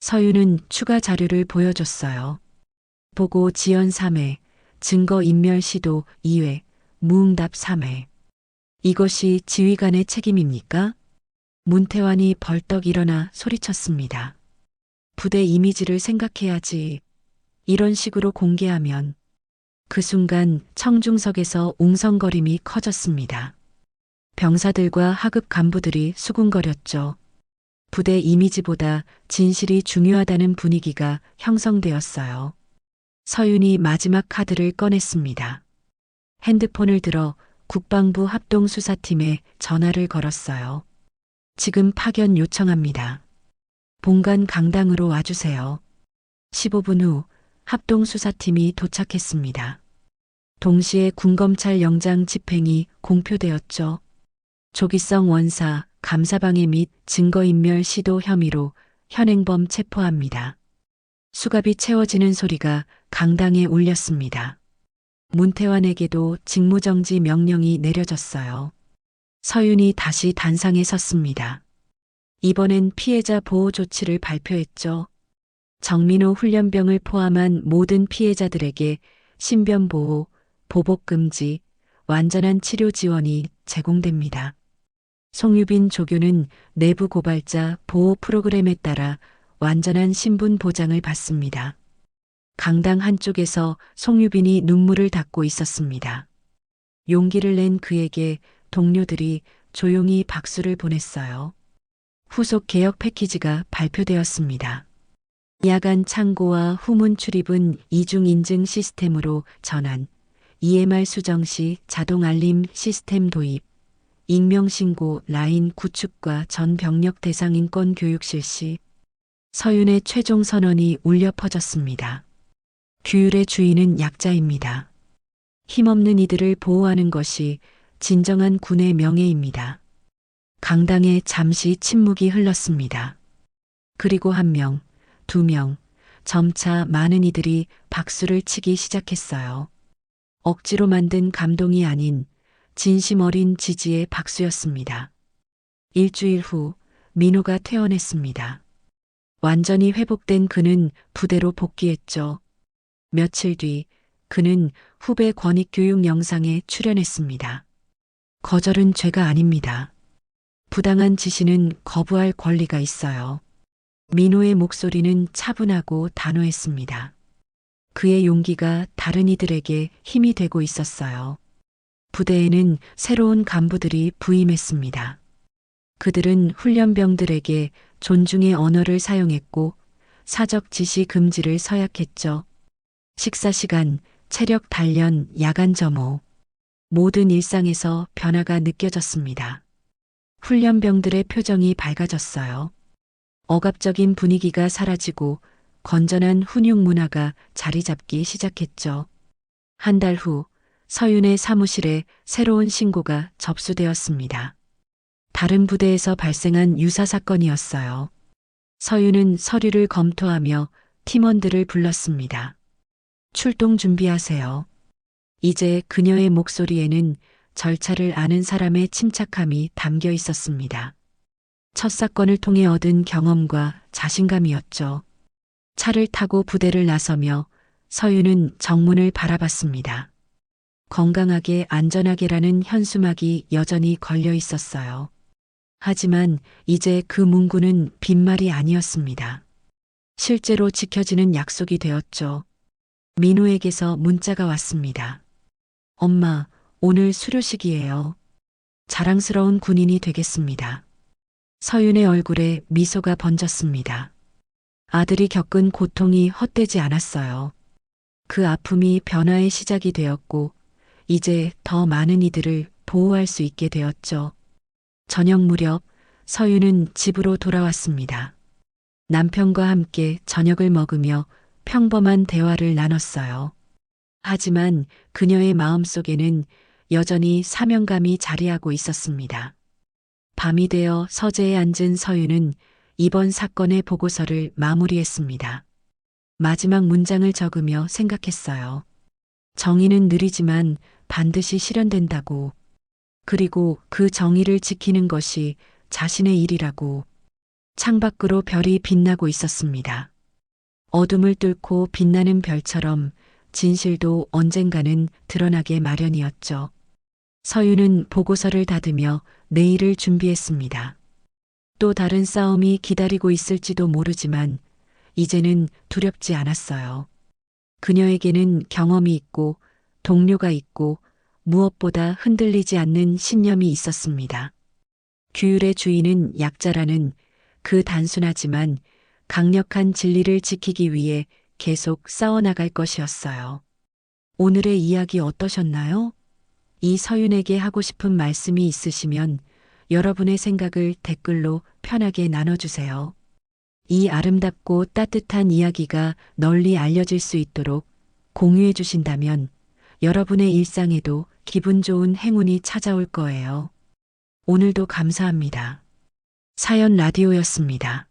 서윤은 추가 자료를 보여줬어요. 보고 지연 3회, 증거 인멸 시도 2회, 무응답 3회. 이것이 지휘관의 책임입니까? 문태환이 벌떡 일어나 소리쳤습니다. 부대 이미지를 생각해야지. 이런 식으로 공개하면. 그 순간 청중석에서 웅성거림이 커졌습니다. 병사들과 하급 간부들이 수군거렸죠. 부대 이미지보다 진실이 중요하다는 분위기가 형성되었어요. 서윤이 마지막 카드를 꺼냈습니다. 핸드폰을 들어 국방부 합동수사팀에 전화를 걸었어요. 지금 파견 요청합니다. 본관 강당으로 와주세요. 15분 후 합동수사팀이 도착했습니다. 동시에 군검찰 영장 집행이 공표되었죠. 조기성 원사, 감사방해 및 증거인멸 시도 혐의로 현행범 체포합니다. 수갑이 채워지는 소리가 강당에 울렸습니다. 문태환에게도 직무정지 명령이 내려졌어요. 서윤이 다시 단상에 섰습니다. 이번엔 피해자 보호 조치를 발표했죠. 정민호 훈련병을 포함한 모든 피해자들에게 신변보호, 보복금지, 완전한 치료 지원이 제공됩니다. 송유빈 조교는 내부 고발자 보호 프로그램에 따라 완전한 신분 보장을 받습니다. 강당 한쪽에서 송유빈이 눈물을 닦고 있었습니다. 용기를 낸 그에게 동료들이 조용히 박수를 보냈어요. 후속 개혁 패키지가 발표되었습니다. 야간 창고와 후문 출입은 이중 인증 시스템으로 전환, EMR 수정 시 자동 알림 시스템 도입, 익명신고 라인 구축과 전 병력 대상 인권 교육 실시, 서윤의 최종 선언이 울려 퍼졌습니다. 규율의 주인은 약자입니다. 힘없는 이들을 보호하는 것이 진정한 군의 명예입니다. 강당에 잠시 침묵이 흘렀습니다. 그리고 1명, 2명, 점차 많은 이들이 박수를 치기 시작했어요. 억지로 만든 감동이 아닌 진심 어린 지지의 박수였습니다. 일주일 후 민호가 퇴원했습니다. 완전히 회복된 그는 부대로 복귀했죠. 며칠 뒤 그는 후배 권익교육 영상에 출연했습니다. 거절은 죄가 아닙니다. 부당한 지시는 거부할 권리가 있어요. 민호의 목소리는 차분하고 단호했습니다. 그의 용기가 다른 이들에게 힘이 되고 있었어요. 부대에는 새로운 간부들이 부임했습니다. 그들은 훈련병들에게 존중의 언어를 사용했고 사적 지시 금지를 서약했죠. 식사 시간, 체력 단련, 야간 점호. 모든 일상에서 변화가 느껴졌습니다. 훈련병들의 표정이 밝아졌어요. 억압적인 분위기가 사라지고 건전한 훈육 문화가 자리 잡기 시작했죠. 한 달 후 서윤의 사무실에 새로운 신고가 접수되었습니다. 다른 부대에서 발생한 유사 사건이었어요. 서윤은 서류를 검토하며 팀원들을 불렀습니다. 출동 준비하세요. 이제 그녀의 목소리에는 절차를 아는 사람의 침착함이 담겨 있었습니다. 첫 사건을 통해 얻은 경험과 자신감이었죠. 차를 타고 부대를 나서며 서윤은 정문을 바라봤습니다. 건강하게 안전하게라는 현수막이 여전히 걸려 있었어요. 하지만 이제 그 문구는 빈말이 아니었습니다. 실제로 지켜지는 약속이 되었죠. 민호에게서 문자가 왔습니다. 엄마, 오늘 수료식이에요. 자랑스러운 군인이 되겠습니다. 서윤의 얼굴에 미소가 번졌습니다. 아들이 겪은 고통이 헛되지 않았어요. 그 아픔이 변화의 시작이 되었고 이제 더 많은 이들을 보호할 수 있게 되었죠. 저녁 무렵 서윤은 집으로 돌아왔습니다. 남편과 함께 저녁을 먹으며 평범한 대화를 나눴어요. 하지만 그녀의 마음속에는 여전히 사명감이 자리하고 있었습니다. 밤이 되어 서재에 앉은 서윤은 이번 사건의 보고서를 마무리했습니다. 마지막 문장을 적으며 생각했어요. 정의는 느리지만 반드시 실현된다고. 그리고 그 정의를 지키는 것이 자신의 일이라고. 창밖으로 별이 빛나고 있었습니다. 어둠을 뚫고 빛나는 별처럼 진실도 언젠가는 드러나게 마련이었죠. 서윤은 보고서를 닫으며 내일을 준비했습니다. 또 다른 싸움이 기다리고 있을지도 모르지만 이제는 두렵지 않았어요. 그녀에게는 경험이 있고 동료가 있고 무엇보다 흔들리지 않는 신념이 있었습니다. 규율의 주인은 약자라는 그 단순하지만 강력한 진리를 지키기 위해 계속 싸워나갈 것이었어요. 오늘의 이야기 어떠셨나요? 이 서윤에게 하고 싶은 말씀이 있으시면 여러분의 생각을 댓글로 편하게 나눠주세요. 이 아름답고 따뜻한 이야기가 널리 알려질 수 있도록 공유해 주신다면 여러분의 일상에도 기분 좋은 행운이 찾아올 거예요. 오늘도 감사합니다. 사연 라디오였습니다.